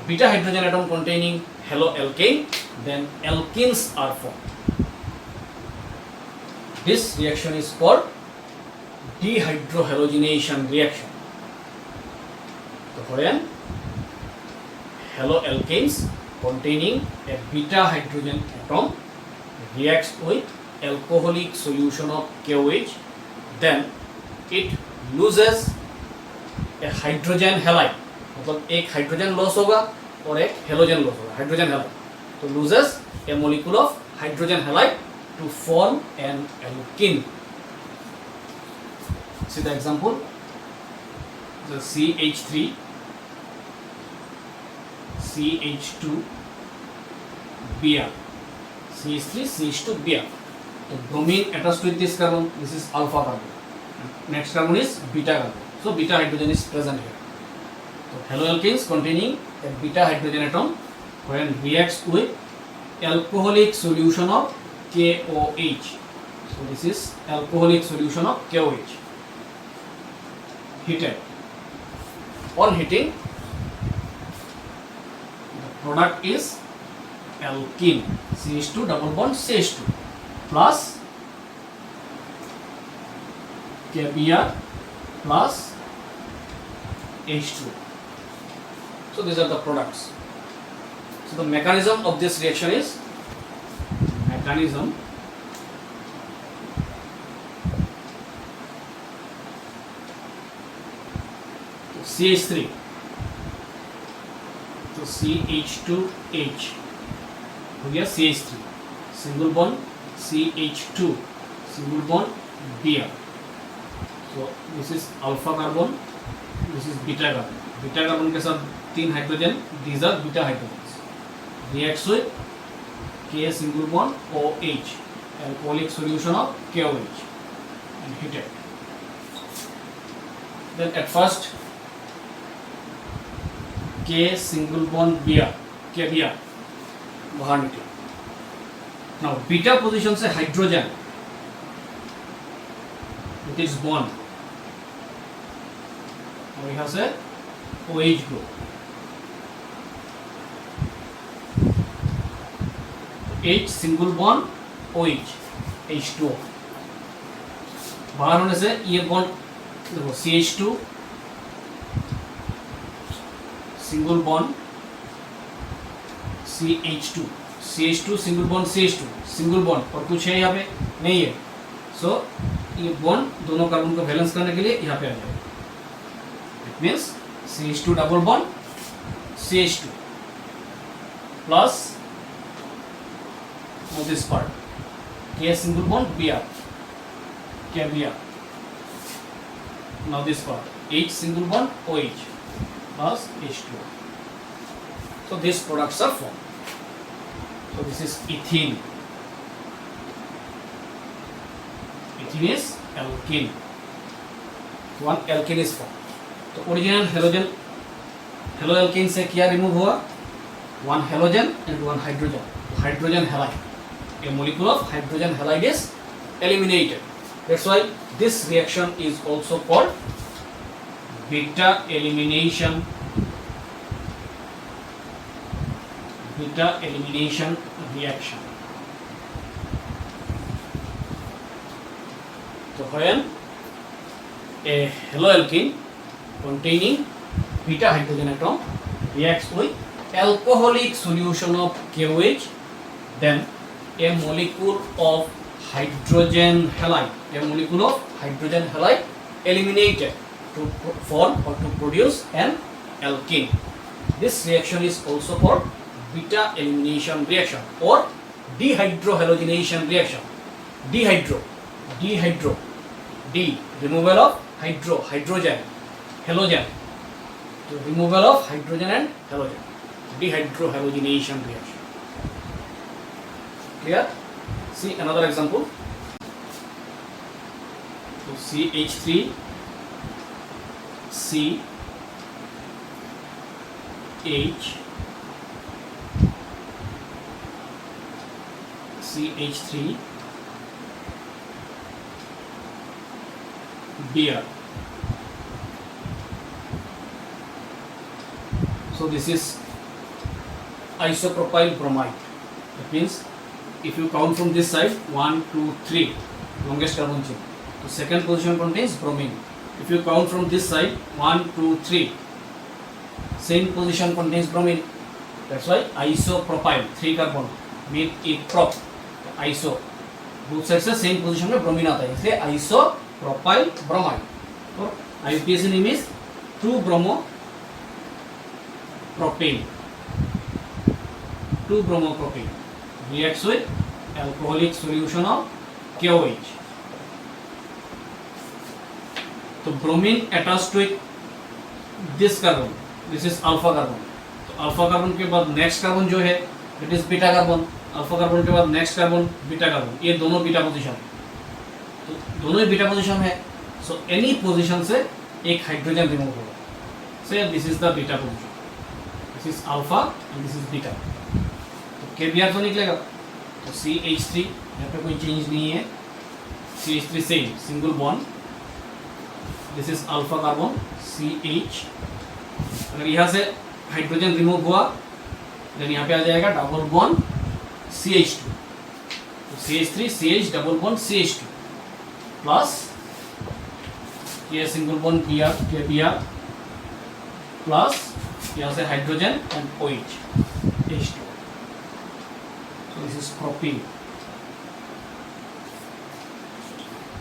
beta hydrogen atom containing haloalkane, then alkenes are formed. This reaction is called dehydrohalogenation reaction. So when haloalkanes containing a beta hydrogen atom reacts with alcoholic solution of KOH, then it loses a hydrogen halide. मतलब एक hydrogen loss होगा और एक halogen loss होगा. Hydrogen halide तो loses a molecule of hydrogen halide to form an alkene. See the example, the CH3 CH2Br, CH3 CH2Br. So bromine attached with this carbon, this is alpha carbon. Next carbon is beta carbon. So beta hydrogen is present here. So haloalkanes containing a beta hydrogen atom when reacts with alcoholic solution of KOH. So this is alcoholic solution of KOH. Heated. On heating, the product is alkene, CH2 double bond CH2 plus KBr plus H2. So these are the products. So the mechanism of this reaction is CH3 तो CH2H हो गया CH3 single bond CH2 single bond Br. So this is alpha carbon, this is beta carbon. Beta carbon के साथ 3 hydrogen, these are beta hydrogens. Reacts with K single bond OH, alcoholic solution of KOH, and heated. Then at first K single bond Br, KBr बाहर निकला. Now beta position से hydrogen it is bond और यहाँ से OH group. H single bond OH H2O बाहर होने से ये बॉन्ड देखो CH2 single bond CH2 single bond CH2 single bond और कुछ है यहाँ पे नहीं है. सो ये बॉन्ड दोनों कार्बन को बैलेंस करने के लिए यहाँ पे आ जाएगा. It means CH2 double bond CH2 plus this part K single bond Br KBr. Now this part H single bond OH plus H2O. So these products are formed. So this is ethene. Ethene is alkene. One alkene is formed. तो original halogen halo alkane से क्या remove हुआ? One halogen and one hydrogen. Hydrogen halide. A molecule of hydrogen halide is eliminated. That's why this reaction is also called beta elimination reaction. So when a haloalkene containing beta hydrogen atom reacts with alcoholic solution of KOH, then a molecule of hydrogen halide eliminated to form or to produce an alkene. This reaction is also called beta elimination reaction or dehydrohalogenation reaction. Dehydro, removal of hydrogen, halogen, to removal of hydrogen and halogen. Dehydrohalogenation reaction. Clear? See another example. So CH3 C H CH3 Br. So this is isopropyl bromide. That means if you count from this side 1, 2, 3 longest carbon chain. So second position contains bromine. If you count from this side 1, 2, 3 same position contains bromine. That's why isopropyl 3 carbon with एक prop iso both sides से same position में bromine आता है इसलिए isopropyl bromide. और IUPAC name is 2-bromopropane. 2-bromopropane reacts with alcoholic solution of KOH. तो bromine attached to this carbon, this is alpha carbon. तो alpha carbon के बाद next carbon जो है it is beta carbon. alpha carbon के बाद next carbon beta carbon. ये दोनों beta position है. तो दोनों ही beta position है. So any position से एक hydrogen remove होगा. Say this is the beta position. This is alpha and this is beta. तो KBr तो निकलेगा, तो CH3 यहाँ पे कोई चेंज नहीं है, CH3 same single bond, this is alpha carbon CH। अगर यहाँ से हाइड्रोजन रिमूव हुआ देन यहाँ पे आ जाएगा डबल बॉन्ड CH2, तो CH3 CH double bond CH2 plus ये single bond Br KBr plus यहाँ से hydrogen and OH H2, so this is propene.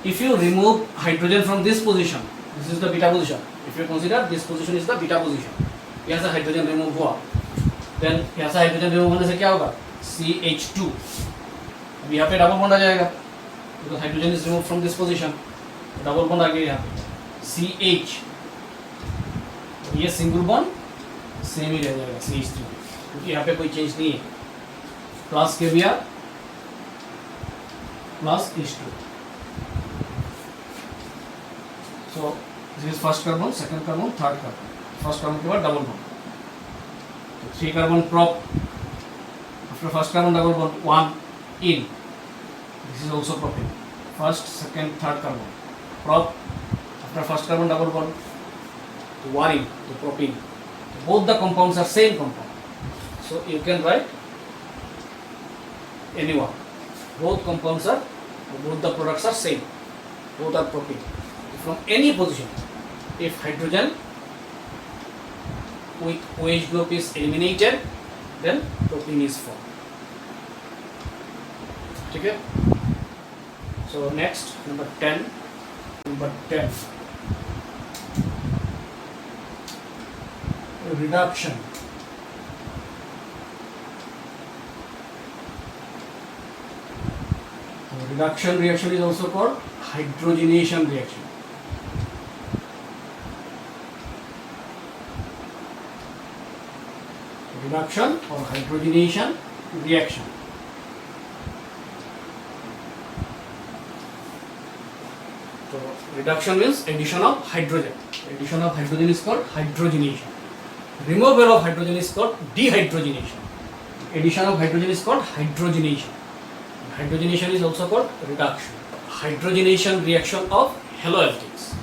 If you remove hydrogen from this position, this is the beta position. If you consider this position is the beta position, यहाँ से hydrogen remove हुआ, then यहाँ से hydrogen remove होने से क्या होगा CH2, अब यहाँ पे डबल बॉन्ड आ जाएगा because hydrogen is removed from this position, double bond आ गया यहाँ पे CH, ये सिंगल बॉन्ड सेम ही रह जाएगा CH3 क्योंकि यहाँ पे कोई चेंज नहीं है, plus KBr plus H2, so this is first carbon, second carbon, third carbon, first carbon के बाद double bond, so 3 carbon prop, after first carbon double bond 1 in, this is also propane, first second third carbon prop, after first carbon double bond 1 in, so propane, both the compounds are same compound, so you can write anyone, both compounds are, both the products are same, both are propane. From any position, if hydrogen with OH group is eliminated, then propene is formed. Okay? So next, number 10. Reduction. So reduction reaction is also called hydrogenation reaction. Reduction or hydrogenation reaction. So reduction means addition of hydrogen. Addition of hydrogen is called hydrogenation. Removal of hydrogen is called dehydrogenation. Addition of hydrogen is called hydrogenation. Hydrogenation is also called reduction. Hydrogenation reaction of haloalkanes.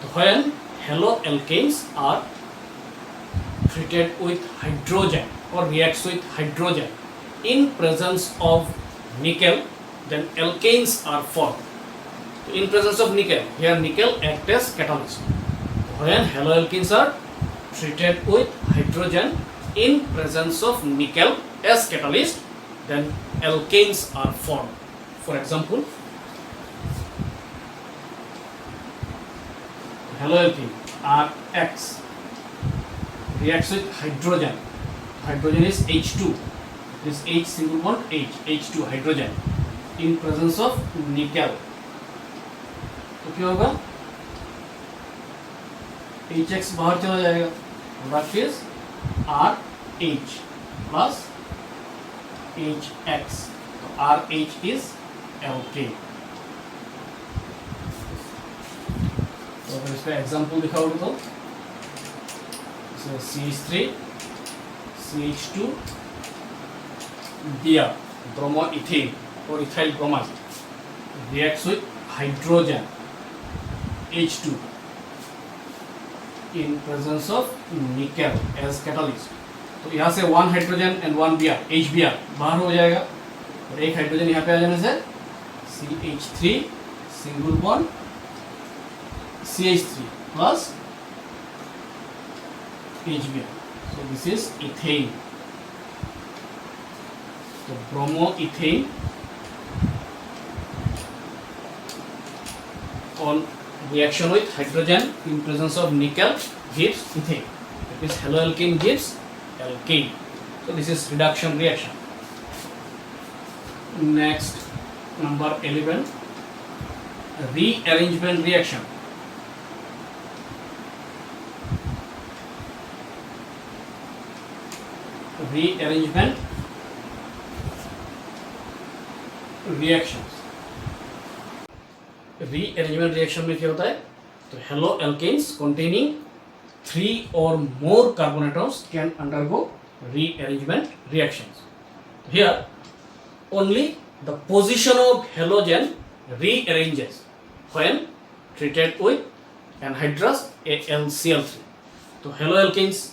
So when haloalkanes are treated with hydrogen or reacts with hydrogen in presence of nickel, then alkanes are formed. In presence of nickel, here nickel acts as catalyst. When haloalkanes are treated with hydrogen in presence of nickel as catalyst, then alkanes are formed. For example, haloalkane RX reacts with hydrogen. Hydrogen is H2. This H single bond H2 hydrogen in presence of nickel. तो क्या होगा? HX बाहर चला जाएगा. That is RH plus HX. तो RH is alkane. तो अगर इसका एग्जाम्पल दिखाओगे तो CH3 CH2 Br bromoethane or ethyl bromide reacts with hydrogen H2 in presence of nickel as catalyst. तो यहाँ से 1 हाइड्रोजन एंड 1 Br HBr बाहर हो जाएगा और एक हाइड्रोजन यहाँ पे आ जाने से CH3 single bond CH3 plus HBr. So this is ethane. So bromoethane on reaction with hydrogen in presence of nickel gives ethane. That is haloalkane gives alkane. So this is reduction reaction. Next, number 11, rearrangement reaction. Rearrangement reactions. Rearrangement reaction में क्या होता है? तो haloalkanes containing 3 or more carbon atoms can undergo rearrangement reactions. Here only the position of halogen rearranges when treated with anhydrous AlCl3. So haloalkanes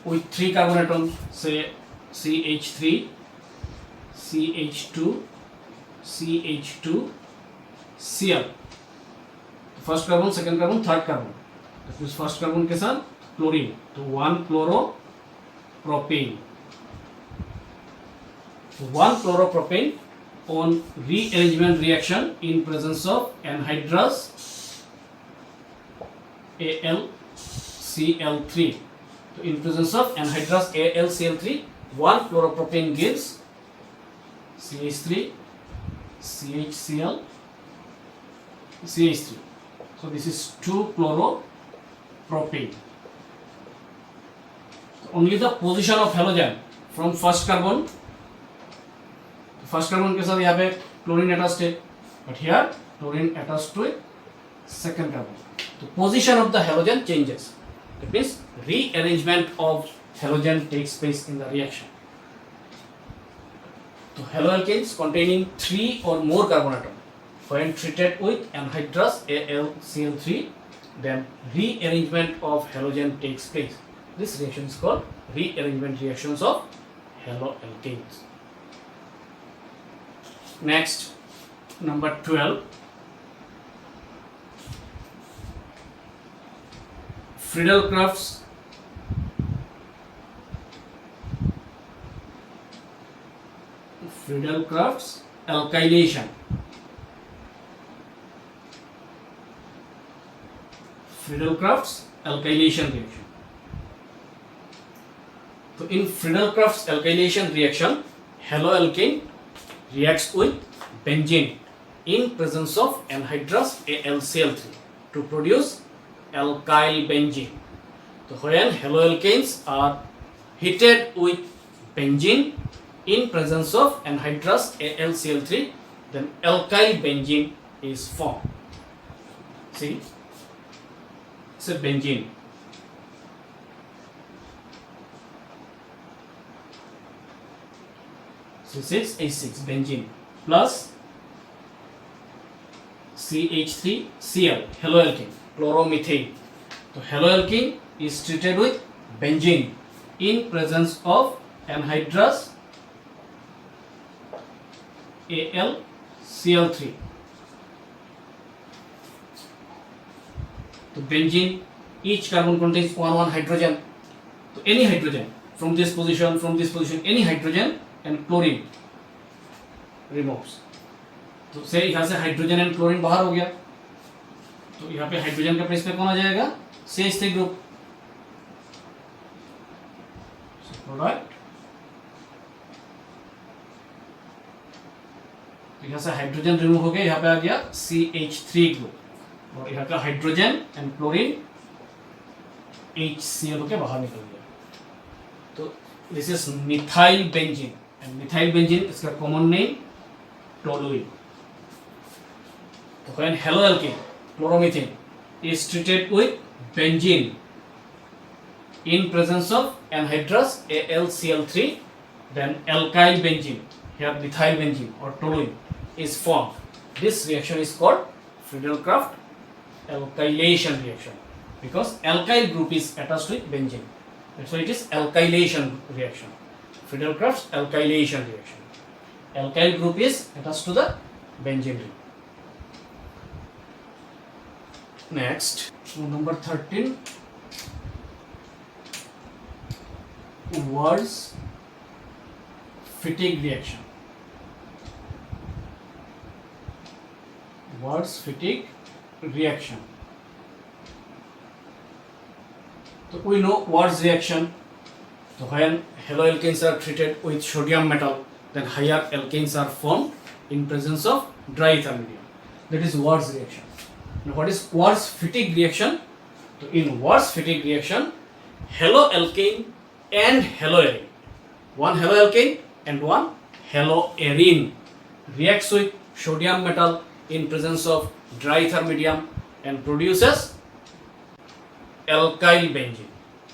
with 3 carbon atoms, say CH3, CH2, CH2, Cl. First carbon, second carbon, third carbon. तो first carbon के साथ chlorine, तो 1 chloro-propane. 1 chloro-propane on rearrangement reaction in presence of anhydrous AlCl3. So in presence of anhydrous AlCl3, 1 chloro-propane gives CH3, CHCl, CH3. So this is 2 chloro-propane. So only the position of halogen from first carbon के साथ यहाँ पे chlorine attached है, but here chlorine attached to second carbon. The position of the halogen changes. That means rearrangement of halogen takes place in the reaction. So haloalkanes containing 3 or more carbon atoms, when treated with anhydrous AlCl3, then rearrangement of halogen takes place. This reaction is called rearrangement reactions of haloalkanes. Next, number 12, Friedel-Crafts alkylation. Friedel-Crafts alkylation reaction. So in Friedel-Crafts alkylation reaction, haloalkane reacts with benzene in presence of anhydrous AlCl3 to produce alkyl benzene. So when haloalkanes are heated with benzene in presence of anhydrous AlCl3, then alkyl benzene is formed. See, it's a benzene. So 6H6 benzene plus CH3Cl haloalkane, chloromethane. So haloalkane is treated with benzene in presence of anhydrous AlCl3. So benzene, each carbon contains one hydrogen. So any hydrogen from this position, any hydrogen and chlorine removes. तो से यहाँ से hydrogen and chlorine बाहर हो गया, तो यहाँ पे हाइड्रोजन के प्लेस पे कौन आ जाएगा? CH3 group. प्रोडक्ट, तो यहाँ से हाइड्रोजन रिमूव हो गया, यहाँ पे आ गया CH3 ग्रुप, और यहाँ का हाइड्रोजन एंड क्लोरीन HCl होके बाहर निकल गया. तो this is methyl benzene, and methyl benzene इसका common name toluene. So when haloalkane, chloromethane, is treated with benzene in presence of anhydrous AlCl3, then alkyl benzene, here methyl benzene or toluene, is formed. This reaction is called Friedel-Crafts alkylation reaction, because alkyl group is attached with benzene. That's why it is alkylation reaction. Friedel-Crafts alkylation reaction. Alkyl group is attached to the benzene ring. Next, number 13, Wurtz fatigue reaction. Wurtz fatigue reaction. So we know Wurtz reaction. So when haloalkanes are treated with sodium metal, then higher alkanes are formed in presence of dry ether medium. That is Wurtz reaction. Now what is Wurtz fatigue reaction? So in Wurtz fatigue reaction, haloalkane and haloarine, one haloalkane and one haloarine, reacts with sodium metal in presence of dry ether medium and produces alkyl benzene.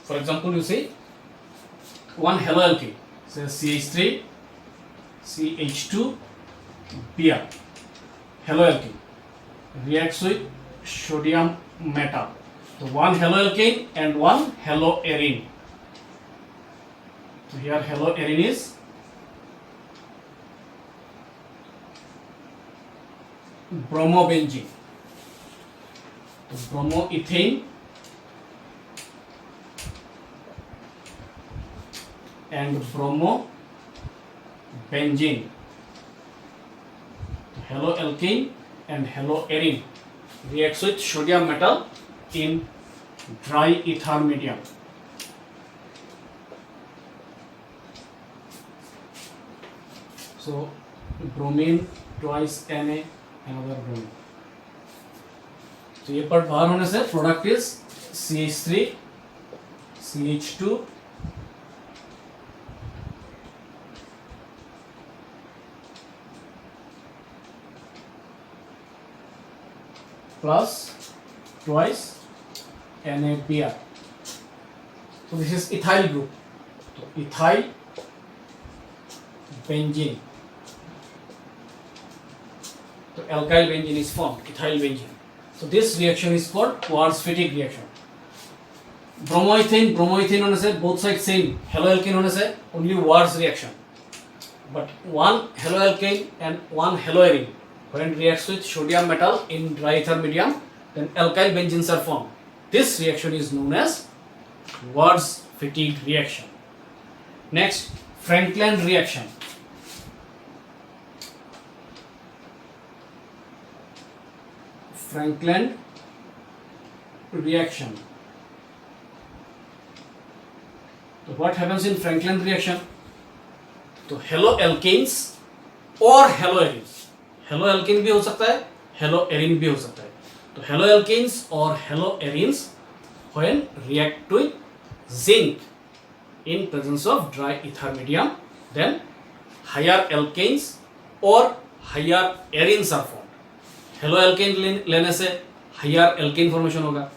For example, you see one haloalkane, say CH3, CH2Br, haloalkane, reacts with sodium metal. So one haloalkane and one haloarine. So here haloarine is bromobenzene. So bromoethane and bromobenzene. Haloalkane and haloarine reacts with sodium metal in dry ether medium. So bromine twice Na, another bromine. तो ये part बाहर होने से product is CH3 CH2 plus twice NaBr. So this is ethyl group. So ethyl benzene. So alkyl benzene is formed, ethyl benzene. So this reaction is called Quartz-Fittig reaction. Bromoethane होने से both sides same, haloalkane होने से only Wards reaction. But one haloalkane and one haloarine when reacts with sodium metal in dry ether medium, then alkyl benzenes are formed. This reaction is known as Wards-Fittig reaction. Next, Franklin reaction. Franklin reaction. So what happens in Franklin reaction? तो haloalkanes और haloarines. Haloalkane भी हो सकता है, haloarine भी हो सकता है. तो haloalkanes और haloarines when react with zinc in presence of dry ether medium, then higher alkanes or higher arines are formed. Haloalkane लेने से हायर एल्केन फॉर्मेशन होगा,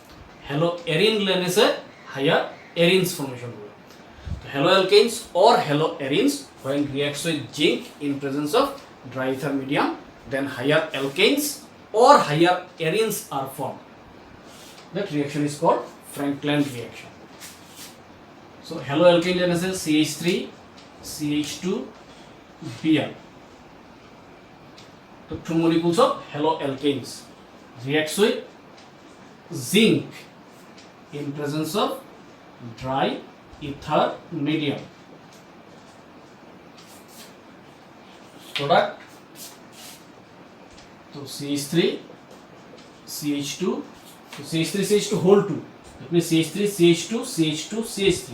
हेलोएरिन लेने से हायर एरिन्स फॉर्मेशन होगा. तो हेलोएल्केन्स और haloarenes when reacts with zinc in presence of dry ether medium, then higher alkanes और higher arenes are formed. That reaction is called Franklin reaction. So haloalkane लेने से CH3 CH2Br. So two molecules of haloalkanes reacts with zinc in presence of dry ether medium. Product, so CH3 CH2, so CH3 CH2 whole 2, that means CH3 CH2 CH2 CH3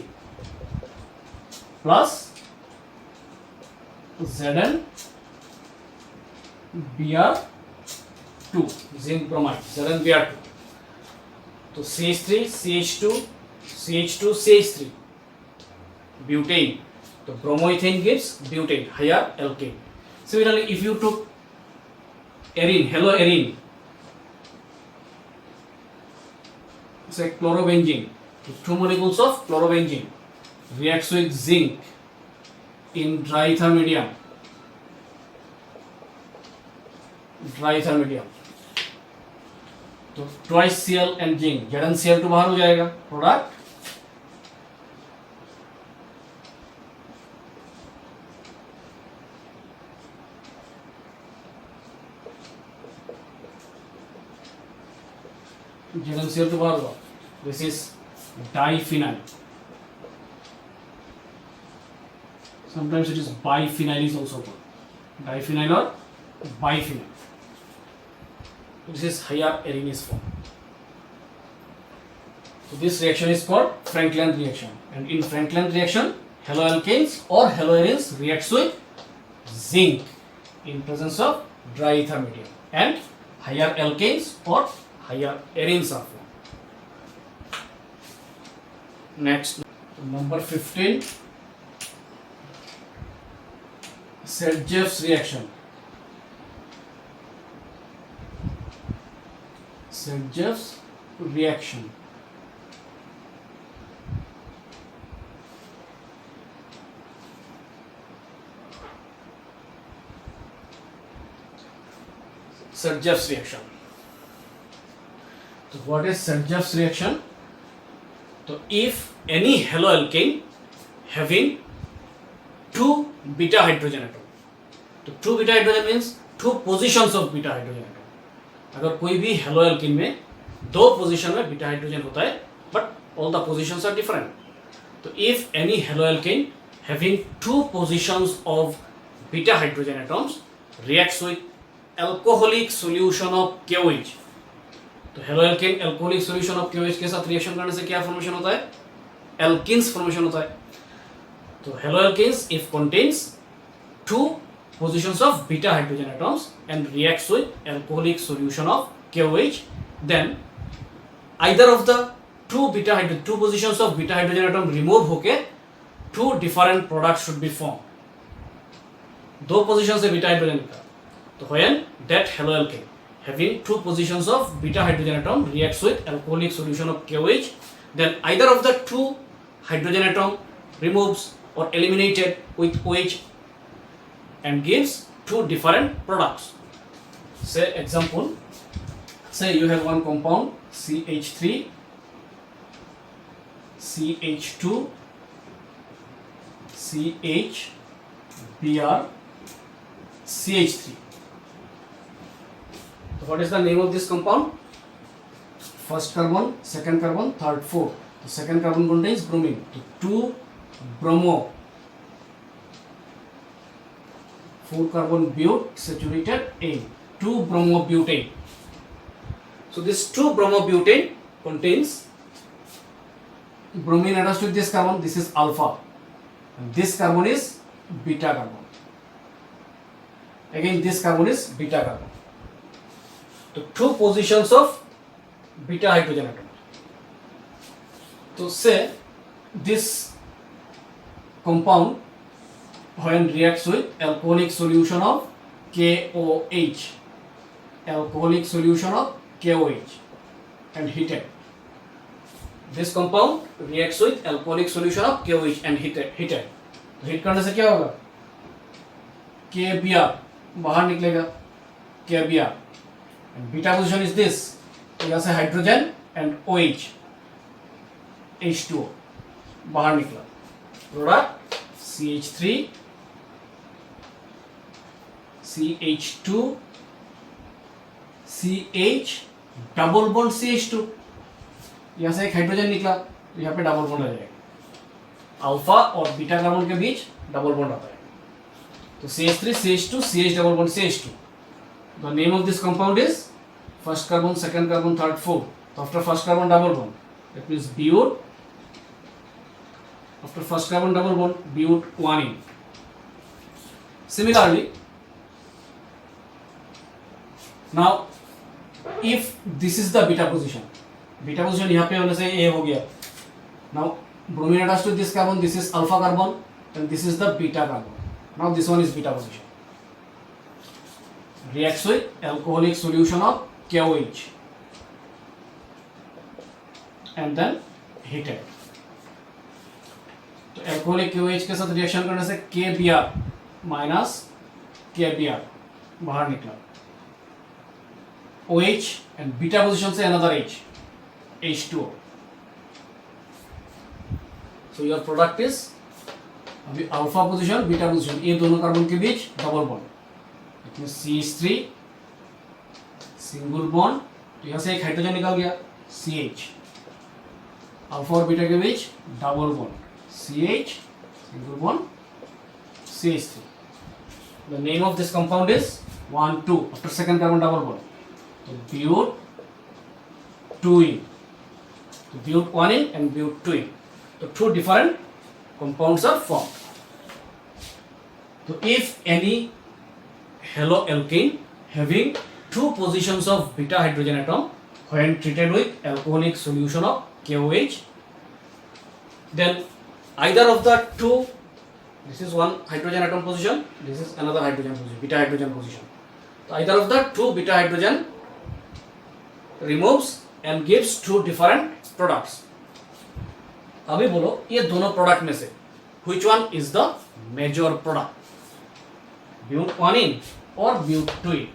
plus Zn Br2, zinc bromide, ZnBr2. तो CH3 CH2 CH2 CH3 butane. तो bromoethane gives butane, higher alkane. Similarly, if you took arine, haloarine, say chlorobenzene, two molecules of chlorobenzene reacts with zinc in dry ether medium. तो twice Cl and zinc, ZnCl2 बाहर हो जाएगा. Product ZnCl2 बाहर हुआ. This is diphenyl. Sometimes it is biphenyl is also called. Diphenyl और bifinal. This is higher arine is formed. So this reaction is called Franklin reaction. And in Franklin reaction, haloalkanes or haloarines reacts with zinc in presence of dry ether medium, and higher alkanes or higher arines are formed. Next, number 15, Sergev's reaction. Sergev's reaction. Sergev's reaction. So what is Sergev's reaction? So if any haloalkane having two beta hydrogen atom, तो two beta hydrogen means two positions of beta hydrogen atom. अगर कोई भी haloalkane में दो position में beta hydrogen होता है, but all the positions are different. तो if any haloalkane having two positions of beta hydrogen atoms reacts with alcoholic solution of KOH, तो haloalkane alcoholic solution of KOH के साथ reaction करने से क्या फॉर्मेशन होता है? एल्किन्स फॉर्मेशन होता है. तो haloalkanes if contains two positions of beta hydrogen atoms and reacts with alcoholic solution of KOH, then either of the two positions of beta hydrogen atom remove होके two different products should be formed. दो positions से beta hydrogen का, तो when that haloalkane having two positions of beta hydrogen atom reacts with alcoholic solution of KOH, then either of the two hydrogen atom removes or eliminated with OH and gives two different products. Say example, say you have one compound CH3, CH2, CH, Br, CH3. So what is the name of this compound? First carbon, second carbon, third, fourth. The second carbon contains bromine. So 2 bromo, 4 carbon but saturated A, 2 bromobutane. So this 2 bromobutane contains bromine attached with this carbon. This is alpha, and this carbon is beta carbon. Again, this carbon is beta carbon. So two positions of beta hydrogen atom. So say this compound when reacts with alcoholic solution of KOH, alcoholic solution of KOH, and heated. This compound reacts with alcoholic solution of KOH and heated. Heat करने से क्या होगा? KBr बाहर निकलेगा, KBr. And beta position is this. यहाँ से hydrogen and OH, H2O बाहर निकला. Product CH3, CH2, CH, double bond CH2. यहाँ से एक हाइड्रोजन निकला, तो यहाँ पे डबल बॉन्ड आ जाएगा. अल्फा और बीटा कार्बन के बीच डबल बॉन्ड आता है. तो CH3, CH2, CH double bond CH2. The name of this compound is first carbon, second carbon, third, fourth. So after first carbon double bond, that means but. After first carbon double bond, but 1 in. Similarly, now if this is the beta position यहाँ पे होने से A हो गया. Now bromine attached to this carbon, this is alpha carbon, and this is the beta carbon. Now this one is beta position. Reacts with alcoholic solution of KOH and then heated. तो alcoholic KOH के साथ reaction करने से KBr minus KBr बाहर निकला. OH and beta position से another H, H2O. So your product is अभी alpha position, beta position, ये दोनों कार्बन के बीच डबल बॉन्ड. इसमें CH3 सिंगल बॉन्ड, तो यहाँ से एक हाइड्रोजन निकल गया CH. अल्फा और बीटा के बीच double bond CH single bond CH3. The name of this compound is 1, 2. After second carbon double bond, so but 2 in. So but 1 in and but 2 in. So two different compounds are formed. So if any haloalkane having two positions of beta hydrogen atom when treated with alcoholic solution of KOH, then either of the two, this is one hydrogen atom position, this is another hydrogen position, beta hydrogen position. So either of the two beta hydrogen removes and gives two different products. अभी बोलो ये दोनों product में से which one is the major product? But 1 in or but 2 in?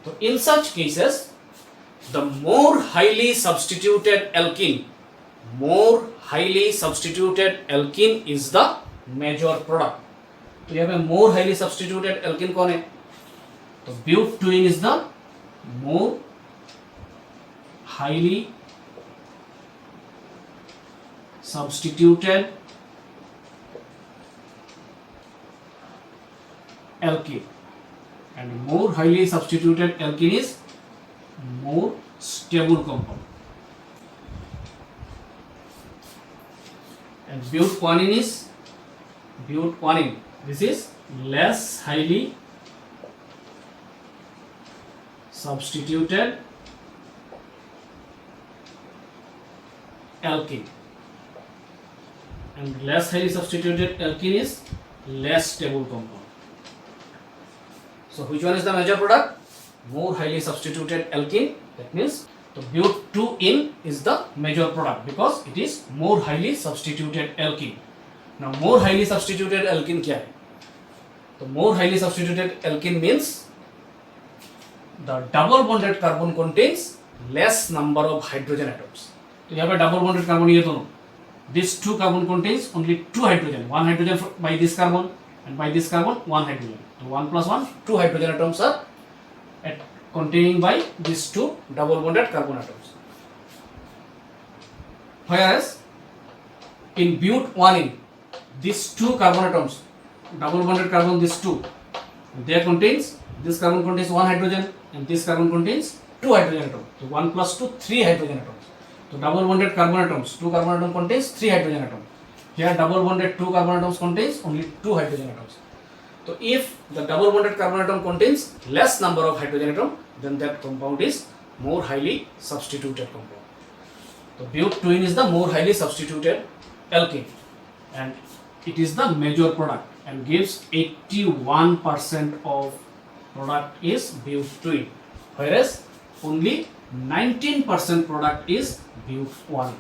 So in such cases, the more highly substituted alkene is the major product. तो यहाँ पे more highly substituted alkene कौन है? तो butene is the more highly substituted alkene, and more highly substituted alkene is more stable compound, and butquanine, this is less highly substituted alkene, and less highly substituted alkene is less stable compound. So which one is the major product? More highly substituted alkene. That means the butene is the major product because it is more highly substituted alkene. Now more highly substituted alkene क्या है? तो more highly substituted alkene means the double bonded carbon contains less number of hydrogen atoms. तो यहाँ पे double bonded carbon ये दोनों. This two carbon contains only two hydrogen. One hydrogen by this carbon and by this carbon one hydrogen. So 1 plus 1, 2 hydrogen atoms are containing by these two double bonded carbon atoms. Whereas in butene, these two carbon atoms, double bonded carbon, these two, they contains, this carbon contains one hydrogen and this carbon contains two hydrogen atoms. So 1 plus 2, 3 hydrogen atoms. So double bonded carbon atoms, two carbon atom contains 3 hydrogen atoms. Here double bonded 2 carbon atoms contains only 2 hydrogen atoms. So if the double bonded carbon atom contains less number of hydrogen atom, then that compound is more highly substituted compound. So butene is the more highly substituted alkene, and it is the major product and gives 81% of product is butene, whereas only 19% product is butene.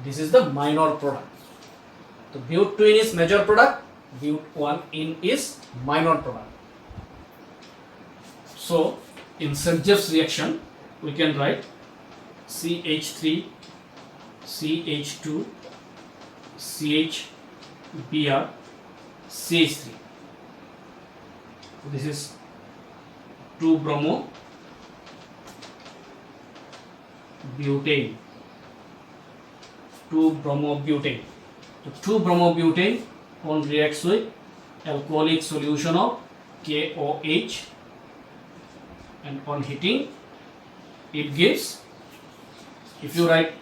This is the minor product. So butene is major product, butene is minor product. So in Sergev's reaction, we can write CH3, CH2, CHBr, CH3. This is 2-bromo butane. 2-bromobutane. So 2-bromobutane reacts with alcoholic solution of KOH, and on heating it gives, if you write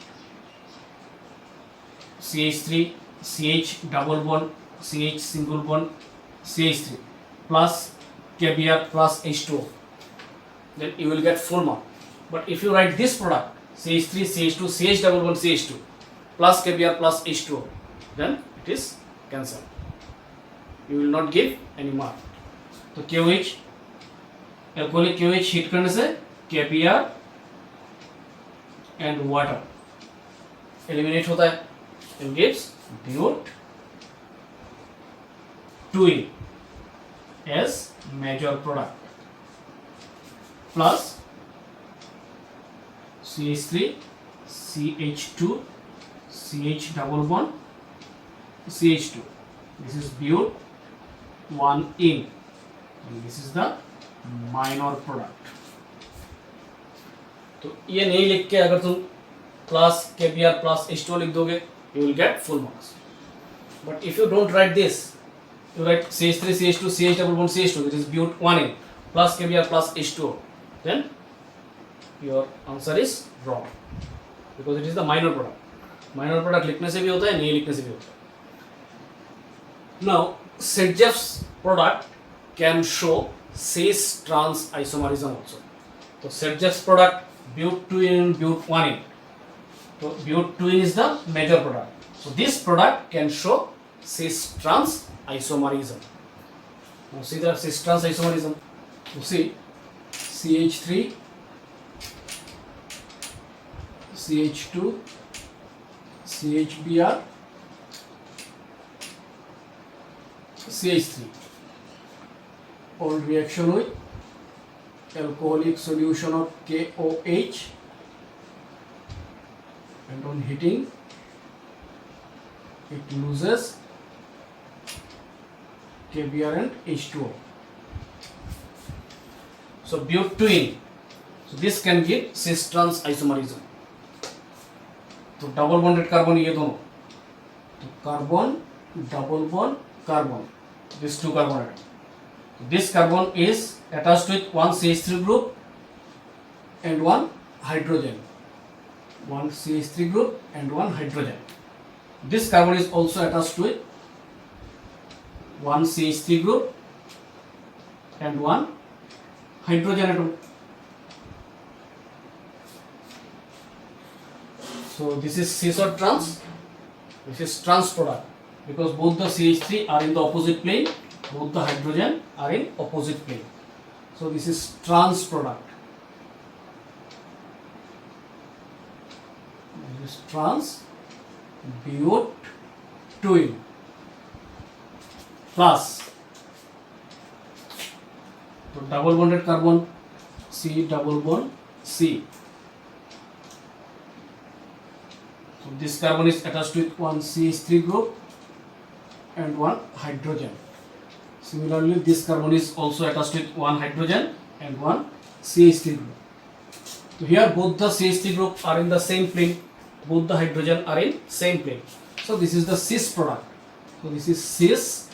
CH3, CH double bond, CH single bond, CH3 plus KBr plus H2O, then you will get full mark. But if you write this product CH3, CH2, CH double bond, CH2 plus KBr plus H2O, then it is cancelled. You will not give any mark. तो KOH, alcoholic KOH heat करने से KBr and water eliminate होता है and gives butene as major product plus CH3, CH2, CH double bond, CH2. This is butene and this is the minor product. तो ये नहीं लिख के अगर तुम plus KBr plus H2O लिख दोगे, you will get full marks. But if you don't write this, you write CH3, CH2, CH double bond, CH2, that is butene plus KBr plus H2O, then your answer is wrong because it is the minor product. Minor product लिखने से भी होता है, नहीं लिखने से भी होता है. Now Sergev's product can show cis trans isomerism also. So Sergev's product butene, butene. So butene is the major product. So this product can show cis trans isomerism. Now see the cis trans isomerism. You see CH3, CH2, CHBr, CH3 all reaction with alcoholic solution of KOH, and on heating it loses KBr and H2O. So butene, so this can give cis trans isomerism. तो double bonded carbon ये दोनों, तो carbon double bond carbon, these two carbon atoms. This carbon is attached with one CH3 group and one hydrogen. One CH3 group and one hydrogen. This carbon is also attached with one CH3 group and one hydrogen atom. So this is cis or trans. This is trans product because both the CH3 are in the opposite plane, both the hydrogen are in opposite plane. So this is trans product. This is trans butene plus, so double bonded carbon C double bond C. So this carbon is attached with one CH3 group and one hydrogen. Similarly, this carbon is also attached with one hydrogen and one CH3 group. So here both the CH3 group are in the same plane, both the hydrogen are in same plane. So this is the cis product. So this is cis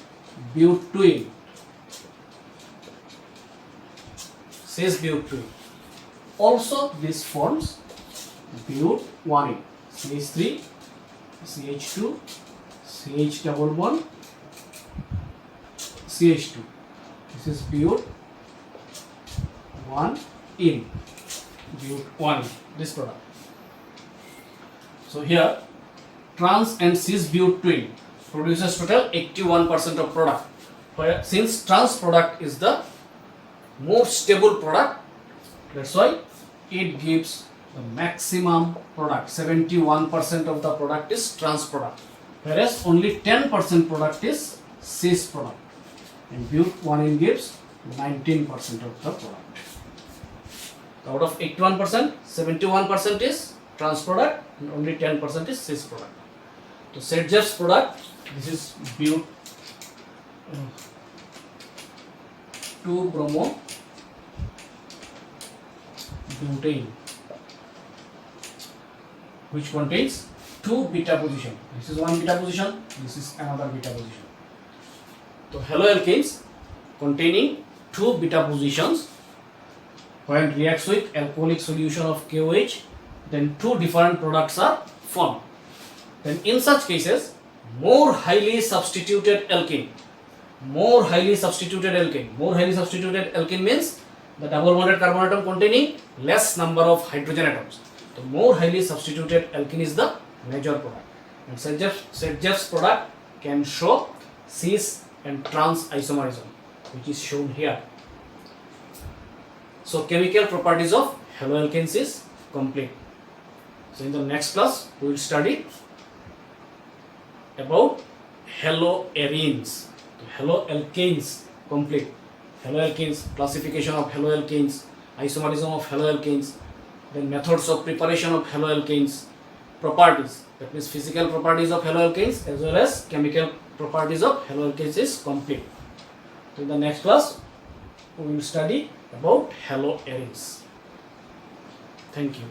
butene. Cis butene. Also this forms butene. CH3, CH2, CH double bond, CH2. This is butene, butene, this product. So here trans and cis butene produces total 81% of product. Where since trans product is the more stable product, that's why it gives the maximum product. 71% of the product is trans product, whereas only 10% product is cis product, and butene gives 19% of the product. Out of 81%, 71% is trans product and only 10% is cis product. So Sedgef's product, this is 2-bromo butane, which contains two beta position. This is one beta position, this is another beta position. So haloalkanes containing two beta positions, when reacts with alcoholic solution of KOH, then two different products are formed. Then in such cases, more highly substituted alkane means the double bonded carbon atom containing less number of hydrogen atoms. The more highly substituted alkene is the major product. And Sedgef's product can show cis and trans isomerism, which is shown here. So chemical properties of haloalkanes is complete. So in the next class we will study about haloarenes. Haloalkanes complete. Haloalkanes, classification of haloalkanes, isomerism of haloalkanes, then methods of preparation of haloalkanes, properties, that means physical properties of haloalkanes as well as chemical properties of haloalkanes is complete. So in the next class we will study about haloarenes. Thank you.